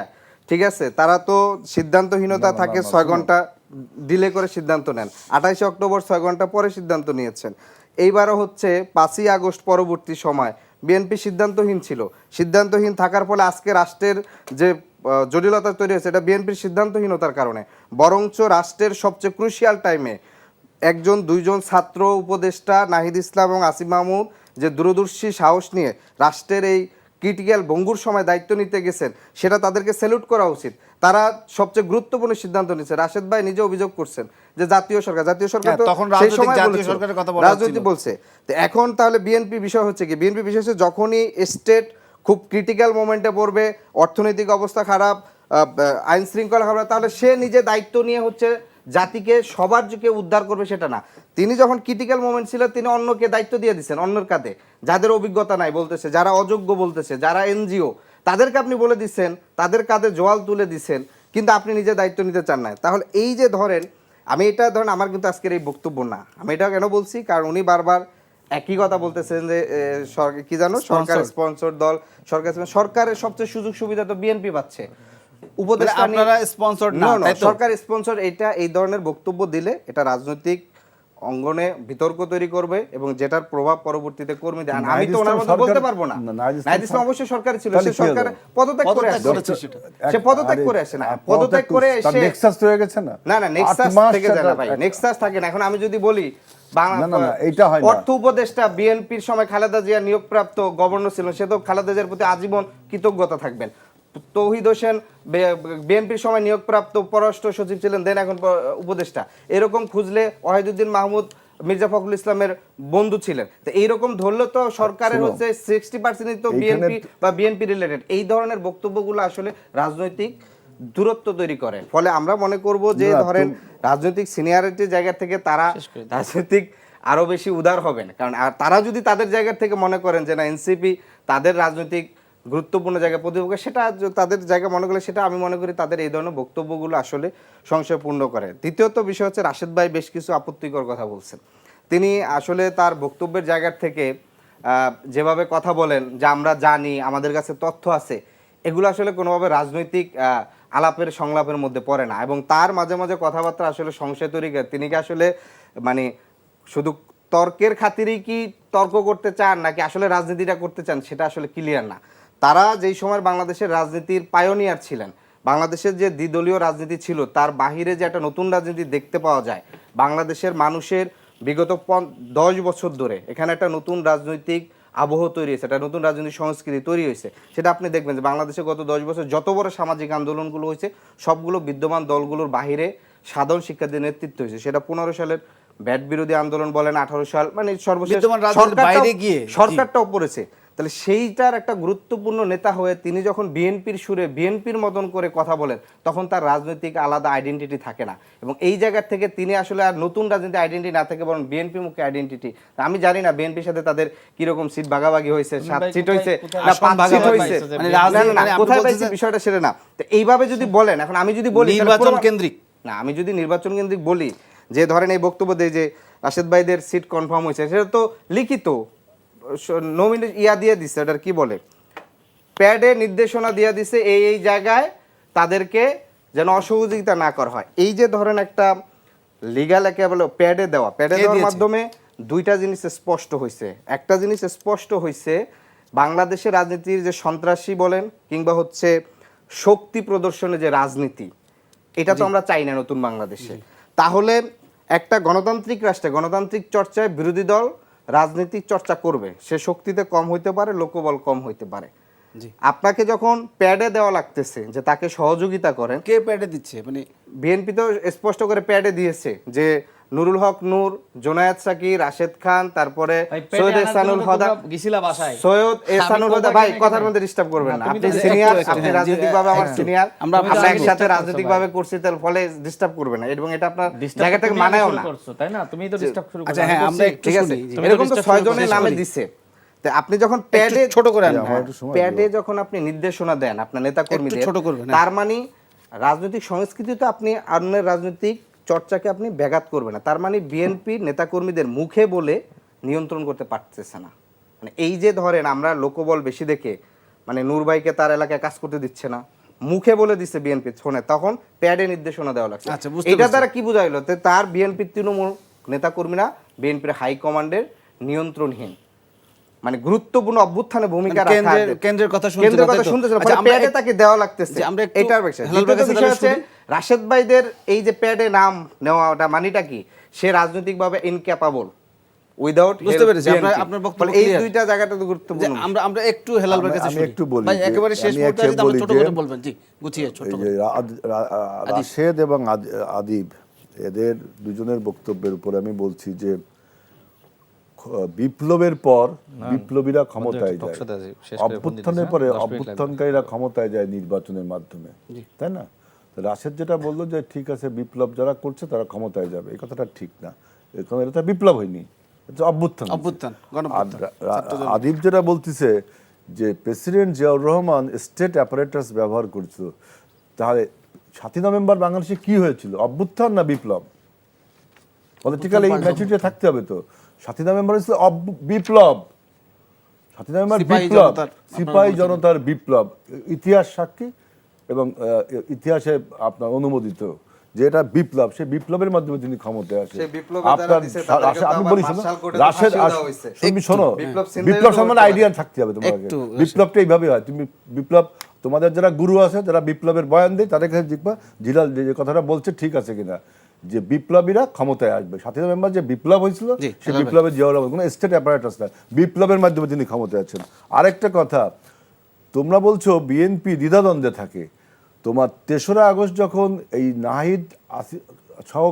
ঠিক আছে, তারা তো সিদ্ধান্তহীনতা থাকে, 6 ঘন্টা ডিলে করে সিদ্ধান্ত নেন। 28 অক্টোবর 6 ঘন্টা পরে সিদ্ধান্ত নিয়েছেন। এইবারও হচ্ছে 5ই আগস্ট পরবর্তী সময় বিএনপি সিদ্ধান্তহীন ছিল। সিদ্ধান্তহীন থাকার ফলে আজকে রাষ্ট্রের যে জটিলতা তৈরি হয়েছে, এটা বিএনপির সিদ্ধান্তহীনতার কারণে। বরঞ্চ রাষ্ট্রের সবচেয়ে ক্রুশিয়াল টাইমে 1-2 ছাত্র উপদেষ্টা নাহিদ ইসলাম এবং আসিফ মাহমুদ যে দূরদর্শী সাহস নিয়ে রাষ্ট্রের এই ক্রিটিক্যাল ভঙ্গুর সময় দায়িত্ব নিতে গেছেন, সেটা তাদেরকে স্যালুট করা উচিত। তারা সবচেয়ে গুরুত্বপূর্ণ সিদ্ধান্ত নিচ্ছে। রাশেদ ভাই নিজে অভিযোগ করছেন যে জাতীয় সরকার তো তখন সেই রাজনৈতিক সময় জাতীয় বলেছিল, সরকারের কথা বলা রাজনীতি হচ্ছিল। বলছে। তো এখন তাহলে বিএনপি বিষয় হচ্ছে কি, বিএনপি বিষয় হচ্ছে যখনই স্টেট খুব ক্রিটিক্যাল মোমেন্টে পড়বে, অর্থনৈতিক অবস্থা খারাপ, আইন শৃঙ্খলা খারাপ, তাহলে সে নিজে দায়িত্ব নিয়ে হচ্ছে জাতিকে সবার যে উদ্ধার করবে সেটা না। তিনি যখন ক্রিটিক্যাল মোমেন্ট ছিল, তিনি অন্যকে দায়িত্ব দিয়ে দিচ্ছেন, অন্যের কাঁধে, যাদের অভিজ্ঞতা নাই বলতেছে, যারা অযোগ্য বলতেছে, যারা এনজিও, তাদেরকে আপনি বলে দিচ্ছেন, তাদের কাঁধে জোয়াল তুলে দিচ্ছেন, কিন্তু আপনি নিজে দায়িত্ব নিতে চান না। তাহলে এই যে ধরেন, আমি এটা ধরেন আমার কিন্তু আজকের এই বক্তব্য না, আমি এটা কেন বলছি, কারণ উনি বারবার একই কথা বলতেছেন যে সরকার কি জানো, সরকার স্পন্সর দল, সরকারের সবচেয়ে সুযোগ সুবিধা তো বিএনপি পাচ্ছে। উপদেষ্টা আপনারা স্পন্সর না, তাই তো? সরকার স্পন্সর, এটা এই ধরনের বক্তব্য দিলে এটা রাজনৈতিক অঙ্গনে বিতর্ক তৈরি করবে এবং যেটার প্রভাব পরবর্তীতে কর্মী দেন। আমি তো ওনার মধ্যে বলতে পারবো না। নাহিদ ইসলাম অবশ্যই সরকারি ছিল, সে সরকার পদত্যাগ করে আসছে, সে পদত্যাগ করে আসে না, পদত্যাগ করে এসে নেক্সাস হয়ে গেছে না, না নেক্সাস থেকে যায় না ভাই, নেক্সাস থাকে না। এখন আমি যদি বলি এইটা হয় না। অর্থ উপদেষ্টা বিএনপির সময় খালেদা জিয়া নিয়োগপ্রাপ্ত গভর্নর ছিলেন, সে তো খালেদা জিয়ার প্রতি আজীবন কৃতজ্ঞতা থাকবেন। তৌহিদ হোসেন বিএনপির সময় নিয়োগপ্রাপ্ত পররাষ্ট্র সচিব ছিলেন, দেন এখন উপদেষ্টা। এরকম খুঁজলে ওয়াহিদুদ্দিন মাহমুদ মির্জা ফখরুল ইসলামের বন্ধু ছিলেন। তো এইরকম ধরলে তো সরকারের হচ্ছে 60% তো বিএনপি বা বিএনপি রিলেটেড। এই ধরনের বক্তব্যগুলো আসলে রাজনৈতিক দূরত্ব তৈরি করে। ফলে আমরা মনে করব যে ধরেন রাজনৈতিক সিনিয়রিটির জায়গা থেকে তারা রাজনৈতিক আরো বেশি উদার হবেন, কারণ আর তারা যদি তাদের জায়গা থেকে মনে করেন যে না এনসিপি তাদের রাজনৈতিক গুরুত্বপূর্ণ জায়গা প্রতিপক্ষ, সেটা তাদের জায়গা মনে করলে, সেটা আমি মনে করি তাদের এই ধরনের বক্তব্যগুলো আসলে সংশয়পূর্ণ করে। দ্বিতীয়ত বিষয় হচ্ছে, রাশেদ ভাই বেশ কিছু আপত্তিকর কথা বলছেন। তিনি আসলে তার বক্তব্যের জায়গা থেকে যেভাবে কথা বলেন যে আমরা জানি, আমাদের কাছে তথ্য আছে, এগুলো আসলে কোনোভাবে রাজনৈতিক আলাপের সংলাপের মধ্যে পড়ে না। এবং তার মাঝে মাঝে কথাবার্তা আসলে সংশয় তৈরি করে। তিনি কি আসলে মানে শুধু তর্কের খাতিরেই কি তর্ক করতে চান, নাকি আসলে রাজনীতিটা করতে চান, সেটা আসলে ক্লিয়ার না। তারা যেই সময় বাংলাদেশের রাজনীতির পায়োনিয়ার ছিলেন, বাংলাদেশের যে দ্বিদলীয় রাজনীতি ছিল তার বাহিরে যে একটা নতুন রাজনীতি দেখতে পাওয়া যায়, বাংলাদেশের মানুষের বিগত 10 বছর ধরে এখানে একটা নতুন রাজনৈতিক আবহ তৈরি হয়েছে, একটা নতুন রাজনৈতিক সংস্কৃতি তৈরি হয়েছে। সেটা আপনি দেখবেন যে বাংলাদেশে গত 10 বছর যত বড় সামাজিক আন্দোলনগুলো হয়েছে, সবগুলো বিদ্যমান দলগুলোর বাহিরে সাধারণ শিক্ষার্থীদের নেতৃত্ব হয়েছে। সেটা 15 সালের ব্যাট বিরোধী আন্দোলন বলেন, 18 সাল, মানে সর্বশেষ সরকারটাও পড়েছে। তাহলে সেইটার একটা গুরুত্বপূর্ণ নেতা হয়ে তিনি যখন বিএনপির সুরে বিএনপির মতন করে কথা বলেন, তখন তার রাজনৈতিক আলাদা আইডেন্টিটি থাকে না। এবং এই জায়গা থেকে তিনি আসলে আর নতুন রাজনীতি আইডেন্টিটি না থেকে বরং বিএনপি মুখে আইডেন্টিটি। আমি জানি না বিএনপির সাথে তাদের কিরকম সিট ভাগাভাগি হয়েছে, 7 সিট হয়েছে না 5 সিট হয়েছে, কোথায় পাইছে বিষয়টা সেটা না। তো এইভাবে যদি বলেন, এখন আমি যদি বলি নির্বাচন কেন্দ্রিক না, আমি যদি নির্বাচন কেন্দ্রিক বলি, যে ধরেন এই বক্তব্য দেয় যে রাশেদ ভাইদের সিট কনফার্ম হয়েছে, সেটা তো লিখিত নমিনেট দিয়ে দিচ্ছে, ওটার কি বলে, প্যাডে নির্দেশনা দিয়ে দিছে এই জায়গায় তাদেরকে যেন অসহযোগিতা না করা হয়। এই যে ধরেন একটা লিগ্যাল একেবারে প্যাডে দেওয়ার মাধ্যমে দুইটা জিনিস স্পষ্ট হয়েছে। একটা জিনিস স্পষ্ট হয়েছে, বাংলাদেশের রাজনীতির যে সন্ত্রাসী বলেন কিংবা হচ্ছে শক্তি প্রদর্শনের যে রাজনীতি, এটা তো আমরা চাই না নতুন বাংলাদেশে। তাহলে একটা গণতান্ত্রিক রাষ্ট্রে গণতান্ত্রিক চর্চায় বিরোধী দল রাজনৈতিক চর্চা করবে, সে শক্তিতে কম হইতে পারে, লোকবল কম হইতে পারে। আপনাকে যখন প্যাডে দেওয়া লাগতেছে যে তাকে সহযোগিতা করেন, কে প্যাডে দিচ্ছে? মানে বিএনপি তো স্পষ্ট করে প্যাডে দিয়েছে যে নুরুল হক নূর, জোনায়েদ সাকি, রাশেদ খান, তারপরে সৈয়দ এহসানুল হুদা, সৈয়দ এহসানুল হুদা। ভাই কথার মধ্যে ডিস্টার্ব করবেন না, আপনি সিনিয়র, আপনি রাজনৈতিকভাবে আমার সিনিয়র, আমরা একসাথে রাজনৈতিকভাবে করছি, তার ফলে ডিস্টার্ব করবেন না। এবং এটা আপনার জায়গা থেকে মানায়ও না, তাই না? তুমি তো ডিস্টার্ব শুরু করছো। আচ্ছা হ্যাঁ, আমরা ঠিক আছে, এরকম তো 6 জনের নামে দিছে, তো আপনি যখন প্যাডে ছোট করে আনবেন। আমার একটু সময় প্যাডে যখন আপনি নির্দেশনা দেন আপনার নেতা কর্মীদের, ছোট করবেন, তার মানে রাজনৈতিক সংস্কৃতিতে আপনি অন্যের রাজনৈতিক চর্চাকে আপনি ব্যাঘাত করবেন না। তার মানে বিএনপি নেতা কর্মীদের মুখে বলে নিয়ন্ত্রণ করতে পারতেছে না। মানে এই যে ধরেন আমরা লোকবল বেশি দেখে মানে নূর ভাইকে তার এলাকায় কাজ করতে দিচ্ছে না, মুখে বলে দিচ্ছে বিএনপি শোনে, তখন প্যাডে নির্দেশনা দেওয়া লাগছে। আচ্ছা, বুঝতে এটা পারছি। দ্বারা কি বোঝা গেল? তার বিএনপির তৃণমূল নেতাকর্মীরা বিএনপির হাইকমান্ডের নিয়ন্ত্রণহীন, মানে গুরুত্বপূর্ণ অভ্যুত্থানে ভূমিকা মানে রাখা, কেন্দ্রের কথা শুনছে কেন্দ্রের না, কথা তাই তো? শুনতেছে না, আচ্ছা, ফলে আমরা প্যাডে তাকে দেওয়া লাগতেছে। যে আমরা একটু এটার বিষয় হেলাল ভাইয়ের কাছে বিষয় হচ্ছে শুনি। রাশেদ ভাইদের এই যে প্যাডে নাম নেওয়াটা মানেটা কি? সে রাজনৈতিকভাবে ইনক্যাপাবল, উইদাউট বুঝতে পেরেছি, আপনার বক্তব্য এই clear। দুইটা জায়গাটা তো যে গুরুত্বপূর্ণ। আমরা একটু হেলাল ভাইয়ের কাছে আমি শুনি। একটু বলি ভাই যে একেবারে শেষ আমি মুহূর্তে একটা আসি, আমরা বলি ছোট যে করে বলবেন, জি গুছিয়ে ছোট এই করে। যে রাশেদ এবং আদিব এদের দুজনের বক্তব্যের উপর আমি বলছি যে বিপ্লবের পর বিপ্লবীরা ক্ষমতায় যায়, টকশোতে আছে, শেষ করে ফোন দিতেছে, অভ্যুত্থানের পরে 10 মিনিট লাগবে। অভ্যুত্থানকারীরা ক্ষমতায় যায় নির্বাচনের মাধ্যমে, তাই না? তো রাশেদ যেটা বললো যে ঠিক আছে বিপ্লব যারা করছে তারা ক্ষমতায় যাবে, এই কথাটা ঠিক না। এটা বিপ্লব হয়নি, এটা অভ্যুত্থান হয়েছে। অভ্যুত্থান, আর গণঅভ্যুত্থান। আদিব যেটা বলতেছে যে president Ziaur Rahman state apparatus ব্যবহার করছিল, তাহলে 7 নভেম্বর বাংলাদেশে কি হয়েছিল, অভ্যুত্থান না বিপ্লব? পলিটিক্যাল এই ম্যাচুরিটি থাকতে হবে তো। 7 নভেম্বর হয়েছিল বিপ্লব, 7 নভেম্বর সিপাহী বিপ্লব, জনতার, সিপাহী জনতার বিপ্লব, ইতিহাস সাক্ষী এবং ইতিহাসে আপনার অনুমোদিত যে এটা বিপ্লব। সেই বিপ্লবের মাধ্যমে তিনি ক্ষমতায় আসে। সেই বিপ্লবে যারা দিছে তাদেরকে তো আমি আবার বলি শোনো, মার্শাল কোর্টে রাশেদ ফাঁসিও দেওয়া হয়েছে। তুমি শোনো, বিপ্লব চিন্তায় বিপ্লব তো সম্বন্ধে করতে আইডিয়া থাকতে হবে তোমাকে। একটু, বিপ্লবটা এইভাবে হয়, তুমি বিপ্লব তোমাদের যারা গুরু আছে যারা বিপ্লবের বয়ান দেয় তাদের কাছে দেখবা জিলাল যে কথাটা বলছে ঠিক আছে কিনা, যে বিপ্লবীরা ক্ষমতায় আসবে। 7 নভেম্বর যে বিপ্লব হয়েছিল জি, সেই বিপ্লবের জিয়াউর রহমান কোনো স্টেট অ্যাপারেটাস না, বিপ্লবের মাধ্যমে তিনি ক্ষমতায় আছেন। আরেকটা কথা, তোমরা বলছো বিএনপি দ্বিধাদ্বন্দ্বে থাকে। তোমার 3রা আগস্ট যখন এই নাহিদ সহ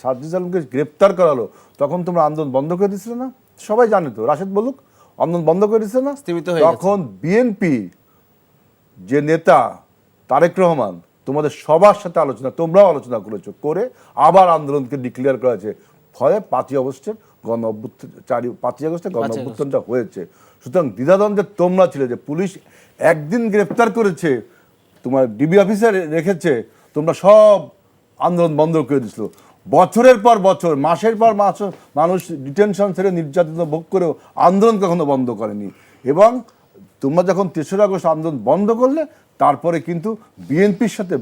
সাজ্জিদ আলমকে গ্রেপ্তার করালো তখন তোমরা আন্দোলন বন্ধ করে দিছিলে না? সবাই জানে তো, রাশেদ বলুক, আন্দোলন বন্ধ করে দিচ্ছে না? স্থগিত হয়ে গেছে। তখন বিএনপি যে নেতা তারেক রহমান তোমাদের সবার সাথে আলোচনা, তোমরাও আলোচনা করেছো, করে আবার আন্দোলনকে ডিক্লেয়ার করা হয়েছে। ফলে 5ই আগস্টের গণ অভ্যুত্থান, 5ই আগস্টে গণ অভ্যুত্থানটা হয়েছে। সুতরাং দ্বিধাদ্বন্দ্বে তোমরা ছিলে যে পুলিশ একদিন গ্রেপ্তার করেছে, তোমার ডিবি অফিসার রেখেছে, তোমরা সব আন্দোলন বন্ধ করে দিছিল। বছরের পর বছর, মাসের পর মাস মানুষ ডিটেনশন ছেড়ে নির্যাতন ভোগ করেও আন্দোলন কখনো বন্ধ করেনি। এবং তোমরা যখন 3রা আগস্ট আন্দোলন বন্ধ করলে তারপরে কিন্তু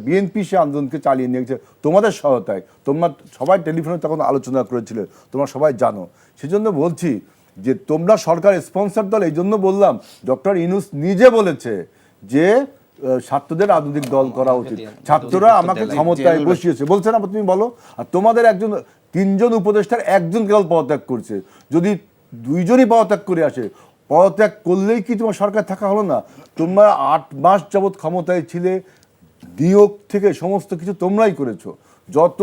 বিএনপি সে আন্দোলনকে চালিয়ে নিয়ে গেছে তোমাদের সহায়তায়। তোমরা সবাই টেলিফোনে তখন আলোচনা করেছিলে, তোমরা সবাই জানো। সেজন্য বলছি যে তোমরা সরকার স্পন্সর দল, এই জন্য বললাম ডক্টর ইউনূস নিজে বলেছে যে ছাত্রদের রাজনৈতিক দল করা উচিত, ছাত্ররা আমাকে ক্ষমতায় বসিয়েছে বলছে না, তুমি বলো। আর তোমাদের 3জন উপদেষ্টার 1জন কেবল পদত্যাগ করছে। যদি 2জনই পদত্যাগ করে আসে, পদত্যাগ করলেই কি তোমার সরকার থাকা হলো না? তোমরা 8 মাস যাবৎ ক্ষমতায় ছিলে, নিয়োগ থেকে সমস্ত কিছু তোমরাই করেছো। যত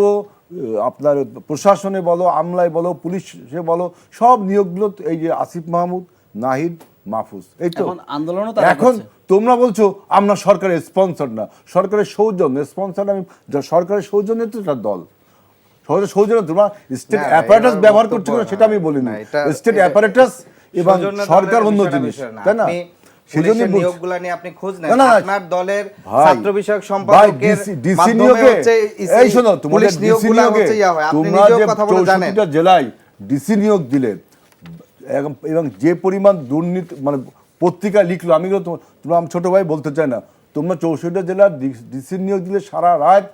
আপনার প্রশাসনে বলো, আমলায় বলো, পুলিশে বলো, সব নিয়োগগুলো এই যে আসিফ মাহমুদ, নাহিদ, মাহফুজ, এই তো। এখন আন্দোলনও তারা এখন করছে। তোমরা বলছো আমরা সরকারের স্পন্সর না, সরকারের সৌজন্য স্পন্সর। আমি সরকারের সৌজন্যে তো একটা দল, সৌজন্য তোমরা স্টেট না, অ্যাপারেটাস এবার ব্যবহার বক্তব্য, করছো না সেটা আমি বলিনি। না, এটা- স্টেট এটা- অ্যাপারেটাস এবং সৌজন্য সরকার দলের অন্য বিষয়টা জিনিস, বিষয় না। তাই না? আপনি সেজন্য পুলিশের বলছি। নিয়োগগুলা নিয়ে আপনি খোঁজ নেন, না, না, আপনার দলের ভাই, ছাত্র বিষয়ক ভাই, সম্পাদকের ডিসি মাধ্যমে নিয়োগে, হচ্ছে এই শোনো, তোমাদের পুলিশ ডিসি নিয়োগগুলা নিয়োগে হচ্ছে ইয়া হয়, আপনি তোমরা নিজেও যে কথা বলে জানেন। 64টা জেলায় ডিসি নিয়োগ দিলে এবং যে পরিমাণ দুর্নীতি, মানে পত্রিকা লিখলো, আমি তোমরা আমার ছোট ভাই বলতে চাই না, তোমরা 64টা জেলার ডিসি নিয়োগ দিলে সারা রাত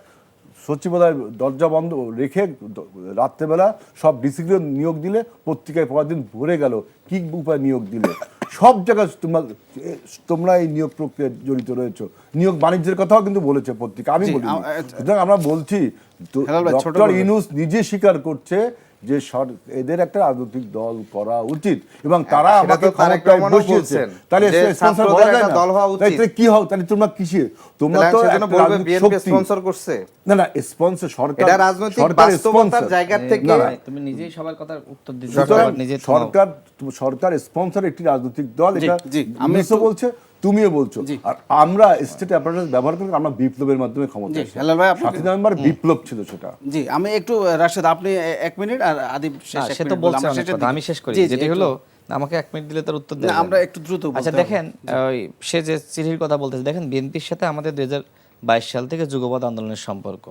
সচিবালয় দরজা বন্ধ রেখে রাত্রেবেলা সব ডিসিগুলো নিয়োগ দিলে, পত্রিকায় পরের দিন ভরে গেল কি উপায় নিয়োগ দিলে। সব জায়গায় তোমরা এই নিয়োগ প্রক্রিয়ায় জড়িত রয়েছো। নিয়োগ বাণিজ্যের কথাও কিন্তু বলেছে পত্রিকা, আমি বলি। সুতরাং আমরা বলছি হেলাল ভাই, ছোট ডক্টর করবেন। ইউনূস নিজে স্বীকার করছে যে এদের একটা রাজনৈতিক দল করা উচিত এবং তারা সেটা আমাকে তো তারেক ক্ষমতায় রহমানও বসিয়েছে। বলছেন তাহলে যে স্পন্সর ছাত্রদের বলা যায় একটা না? দল হওয়া উচিত। তাহলে কি হও? তাহলে তোমরা কিসে? তোমরা তো সেজন্য একটা বলবে রাজনৈতিক বিএনপি শক্তি। স্পন্সর করছে। না না, স্পন্সর সরকার, এটা রাজনৈতিক সরকার বাস্তবতার sponsor। জায়গা থেকে না, না, তুমি নিজেই সবার কথার উত্তর দিচ্ছ, সুতরাং নিজে সরকার স্পন্সর একটি রাজনৈতিক দল, জি, এটা জি, আমি ইউনূসও একটু- বলছে, তুমিও বলছো। জি। আর আমরা স্টেট অ্যাপারেটাস ব্যবহার করে আমরা বিপ্লবের মাধ্যমে ক্ষমতা জি, এসেছি। হেলাল ভাই, আপনাকে- 7 নভেম্বর বিপ্লব ছিল সেটা। জি, আমি একটু রাশেদ, আপনি 1 মিনিট আর আদিব শেষ না, 1 সে তো মিনিট বলুন, বলছে আমরা অনেক শেষের কথা, দিকে। আমি শেষ করি। জি, জি, যেটি একটু- হলো আমাকে 1 মিনিট দিলে তার উত্তর না, দেবেন। আমরা একটু দ্রুত বলতে আচ্ছা হবে। দেখেন, ওই সে যে চিঠির কথা বলতেছে, দেখেন বিএনপির সাথে আমাদের 2022 সাল থেকে যুগপৎ আন্দোলনের সম্পর্ক।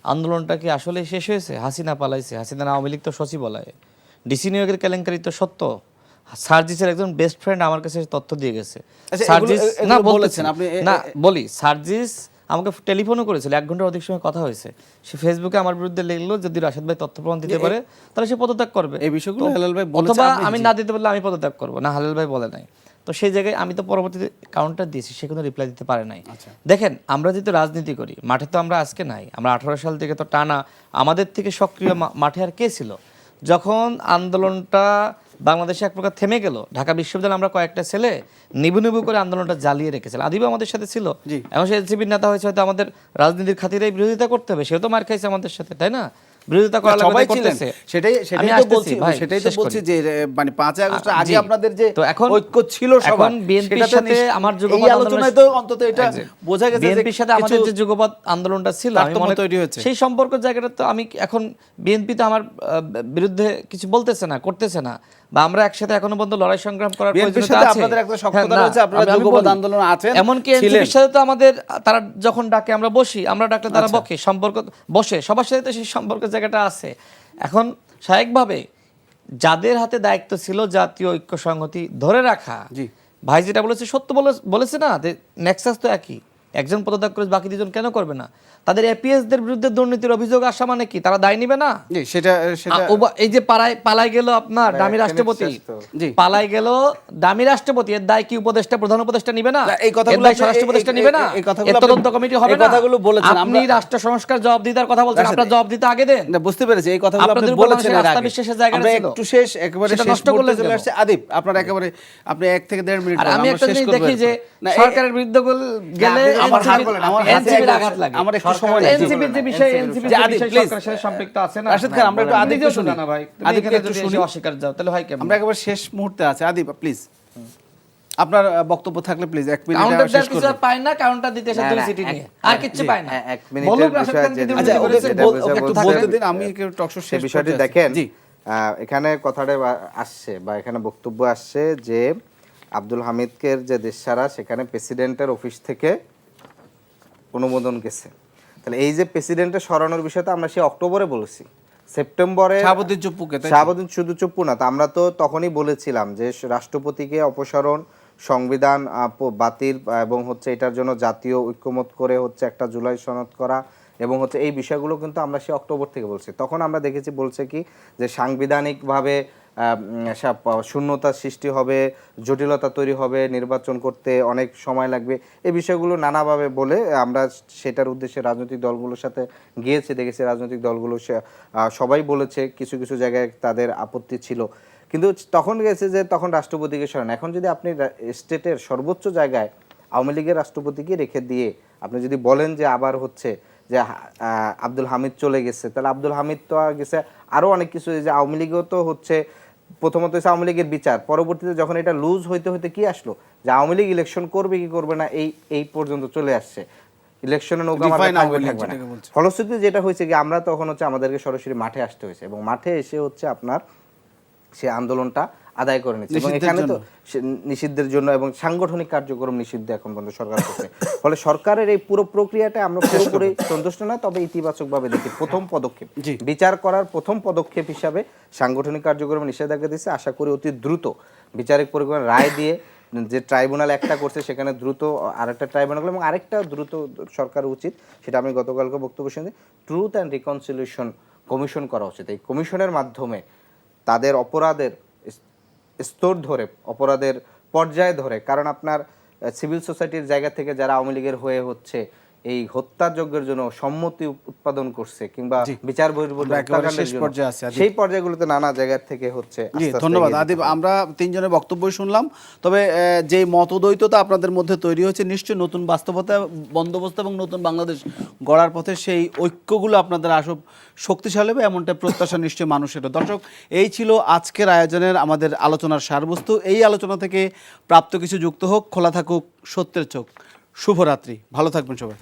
আন্দোলনটা কি আসলে শেষ হয়েছে? হাসিনা পালাইছে, হাসিনা আওয়ামী লীগ তো সচিবালয়ে, ডিসি নিয়োগের কেলেঙ্কারি তো সত্য। সার্জিসের একজন বেস্ট ফ্রেন্ড আমার কাছে তথ্য দিয়ে গেছে। আচ্ছা, সার্জিস এগুলো না বলেছেন বলতেছেন আপনি, না বলি, সার্জিস আমাকে টেলিফোনও করেছিল, 1 ঘন্টার অধিক সময় কথা হয়েছে। সে ফেসবুকে আমার বিরুদ্ধে লিখলো যদি রাশেদ ভাই তথ্য প্রমাণ দিতে পারে তাহলে সে পদত্যাগ করবে। এই বিষয়গুলো তো হেলাল ভাই বলেছে, অথবা আপনি আমি জি। না দিতে পারলে আমি পদত্যাগ করবো না, হালাল ভাই বলে নাই। তো সেই জায়গায় আমি তো পরবর্তীতে কাউন্টার দিয়েছি, সে কোনো রিপ্লাই দিতে পারে নাই। দেখেন আমরা যেহেতু রাজনীতি করি, মাঠে তো আমরা আজকে নাই, আমরা 18 সাল থেকে তো টানা, আমাদের থেকে সক্রিয় মাঠে আর কে ছিল? যখন আন্দোলনটা বাংলাদেশে এক প্রকার থেমে গেল, ঢাকা বিশ্ববিদ্যালয়ে আমরা কয়েকটা ছেলে নিবু নিবু করে আন্দোলনটা জ্বালিয়ে রেখেছিল। আদিবা আমাদের সাথে ছিল, জি। এখন সে এনসিপির নেতা হয়েছে, হয়তো আমাদের রাজনীতির খাতিরেই বিরোধিতা করতে হবে, সেও তো মার খাইছে আমাদের সাথে, তাই না? বিরোধিতা করা সবাই লাগবে ছিলেন, করতেছে। সেটাই আমি সেটাই তো আসতেছি বলছি ভাই, সেটাই তো শেষ বলছি করি। যে মানে 5 আগস্টের আগে জি। আপনাদের যে তো এখন ঐক্য ছিল সবার, এখন বিএনপির সেটাতে সাথে আমার এই যুগপৎ আলোচনায় তো অন্তত এটা বোঝা গেছে যে বিএনপির সাথে আমাদের কিছু যে যুগপৎ আন্দোলনটা ছিল, আমি তারতম্য মনে তৈরি হয়েছে। সেই সম্পর্ক জায়গাটা তো আমি এখন বিএনপি তো আমার বিরুদ্ধে কিছু বলতেছে না, করতেছে না, বা আমরা একসাথে এখনো পর্যন্ত লড়াই সংগ্রাম করার বিএনপির প্রয়োজনীয়তা সাথে আছে। আপনাদের একটা হ্যাঁ, সখ্যতা না, রয়েছে, আপনারা আমি যুগপৎ বলি, আন্দোলনে আছেন, এমনকি ছিলেন। এনসিপির সাথে তো আমাদের, তারা যখন ডাকে আমরা বসি, আমরা ডাকলে তারা বকে, সম্পর্ক বসে, সবার সাথে তো সেই সম্পর্কের জায়গাটা আছে। এখন স্বাভাবিকভাবে যাদের হাতে দায়িত্ব ছিল জাতীয় ঐক্য সংহতি ধরে রাখা, জি। ভাই যেটা বলেছে সত্য বলেছে না, নেক্সাস তো একই, একজন পদত্যাগ করে বাকি দুজন কেন করবে না? তাদের এপিএস দের বিরুদ্ধে দুর্নীতির অভিযোগ আসা মানে কি তারা দায় নিবে না? জি, সেটা সেটা এই যে পালাই গেল আপনার দামি রাষ্ট্রপতি, জি। পালাই গেল দামি রাষ্ট্রপতি, এর দায় কি উপদেষ্টা, প্রধান উপদেষ্টা নিবে না? না, এই কথাগুলো এর দায় আপনি- স্বরাষ্ট্র উপদেষ্টা নিবে না? এই কথাগুলো এর আপনি- তদন্ত কমিটি হবে এই না? কথাগুলো বলেছেন, আপনি আমরা- রাষ্ট্র সংস্কার জবাবদিহিতার কথা বলছেন, আচ্ছা, আপনার জবাব দিতে আগে দেন। না, বুঝতে পেরেছি, এই কথাগুলো আপনি আপনাদের উপর বলেছেন মানুষের এর আস্থা আগে। বিশ্বাসের জায়গাটা আমরা ছিল। একটু শেষ, একেবারে সেটা শেষ নষ্ট মুহূর্তে করলেন চলে কেন? আসছে। আদিব, আপনার একেবারে আপনি 1 থেকে 1.5 মিনিট আর বলেন, আমি আমরা একটা শেষ জিনিস করবো দেখি যে এরপর। না, সরকারের বিরুদ্ধে গেলে আমার হাত বলেন, আমার হাতে এনসিপির আঘাত লাগে। আমার একটু সময় লাগে। এনসিপির যে বিষয়, এনসিপির যে যে আদিব, বিষয় please। সরকারের সাথে সম্পৃক্ত আছে না? রাশেদ খান, আমরা একটু তুমি আদিবকে নিজেও তো শুনি। জানো ভাই, তুমি আদিবকে এখানে একটু যদি শুনি। এসে অস্বীকার যাও তাহলে হয় কেমন? আমরা একেবারে শেষ মুহূর্তে আছে। আদিব প্লিজ, আপনার বক্তব্য থাকলে প্লিজ 1 মিনিটে কাউন্টার শেষ দেওয়ার কিছু করবেন। আর পায় না, কাউন্টার দিতে এসে না, 2 না, সিটি এক- নিয়ে আর কিচ্ছু পায় না। 1 মিনিটের বলুক রাশেদ বিষয় খান কি যেটা- দুর্নীতি আচ্ছা, করেছে? ওকে যেটা একটু বলছেন। বলতে দিন, আমি টকশো শেষ বিষয়টি করতে দেখেন, জি। এখানে কথাটা আসছে বা এখানে বক্তব্য আসছে যে আব্দুল হামিদকে যে দেশ ছাড়া, সেখানে প্রেসিডেন্টের অফিস থেকে অনুমোদন গেছে। তাহলে এই যে প্রেসিডেন্টের সরানোর বিষয়টা আমরা সেই অক্টোবরে বলেছি, সেপ্টেম্বরে শাহাবুদ্দিন চুপ্পুকে, তাই তো? শাহাবুদ্দিন শুধু চুপ্পু না, তা আমরা তো তখনই বলেছিলাম যে রাষ্ট্রপতিকে অপসারণ, সংবিধান বাতিল এবং হচ্ছে এটার জন্য জাতীয় ঐক্যমত করে হচ্ছে একটা জুলাই সনদ করা এবং হচ্ছে এই বিষয়গুলো কিন্তু আমরা সেই অক্টোবর থেকে বলছি। তখন আমরা দেখেছি বলছে কি যে সাংবিধানিকভাবে শূন্যতার সৃষ্টি হবে, জটিলতা তৈরি হবে, নির্বাচন করতে অনেক সময় লাগবে, এই বিষয়গুলো নানাভাবে বলে আমরা সেটার উদ্দেশ্যে রাজনৈতিক দলগুলোর সাথে গিয়েছি, দেখেছি রাজনৈতিক দলগুলো সবাই বলেছে, কিছু কিছু জায়গায় তাদের আপত্তি ছিল, কিন্তু তখন গেছে যে তখন রাষ্ট্রপতিকে সরান। এখন যদি আপনি স্টেটের সর্বোচ্চ জায়গায় আওয়ামী লীগের রাষ্ট্রপতিকে রেখে দিয়ে আপনি যদি বলেন যে আবার হচ্ছে যে আব্দুল হামিদ চলে গেছে, তাহলে আব্দুল হামিদ তো গেছে আরও অনেক কিছু, যে আওয়ামী লীগও তো হচ্ছে প্রথমত হচ্ছে আওয়ামী লীগের বিচার, পরবর্তীতে যখন এটা লুজ হইতে হইতে কি আসলো যে আওয়ামী লীগ ইলেকশন করবে কি করবে না, এই পর্যন্ত চলে আসছে, ইলেকশনে নৌকা মার্কা Define থাকবে আওয়ামী লীগ থাকবে না। যেটাকে বলছে। ফলশ্রুতিতে যেটা হয়েছে কি আমরা তখন হচ্ছে আমাদেরকে সরাসরি মাঠে আসতে হয়েছে এবং মাঠে এসে হচ্ছে আপনার সে আন্দোলনটা আদায় করে নিচ্ছে এবং এখানে তো নিষিদ্ধের জন্য এবং সাংগঠনিক কার্যক্রম নিষিদ্ধ এখন পর্যন্ত সরকার করছে। ফলে সরকারের এই পুরো প্রক্রিয়াটা আমরা পুরোপুরি সন্তুষ্ট না, তবে ইতিবাচকভাবে দেখি। প্রথম পদক্ষেপ, বিচার করার প্রথম পদক্ষেপ হিসাবে সাংগঠনিক কার্যক্রম নিষেধাজ্ঞা দিচ্ছে। আশা করি অতি দ্রুত বিচারিক পরিকল্পনা রায় দিয়ে যে ট্রাইব্যুনাল একটা করছে সেখানে দ্রুত আরেকটা ট্রাইব্যুনাল এবং আরেকটা দ্রুত সরকার উচিত, সেটা আমি গতকালকে বক্তব্য শুনেছি, ট্রুথ অ্যান্ড রিকনসিলিয়েশন কমিশন করা উচিত। এই কমিশনের মাধ্যমে তাদের অপরাধের স্তর ধরে, অপরাধের পর্যায় ধরে, কারণ আপনার সিভিল সোসাইটির জায়গা থেকে যারা আওয়ামী লীগের হয়ে হচ্ছে এই হত্যাযজ্ঞের জন্য সম্মতি উৎপাদন করছে কিংবা বিচার বহির্ভূত হত্যাকাণ্ডের জন্য, সেই পর্যায়গুলোতে নানা জায়গা থেকে হচ্ছে। ধন্যবাদ আদিব, আমরা 3 জনের বক্তব্যই শুনলাম। তবে যে মতদ্বৈততা আপনাদের মধ্যে তৈরি হয়েছে, নিশ্চয়ই নতুন বাস্তবতা বন্দোবস্ত এবং নতুন বাংলাদেশ গড়ার পথে সেই ঐক্যগুলো আপনাদের আসব শক্তিশালী হবে, এমনটা প্রত্যাশা নিশ্চয়ই মানুষেরও। দর্শক, এই ছিল আজকের আয়োজনের আমাদের আলোচনার সারবস্তু। এই আলোচনা থেকে প্রাপ্ত কিছু যুক্ত হোক, খোলা থাকুক সত্যের চোখ। শুভরাত্রি, ভালো থাকবেন সবাই।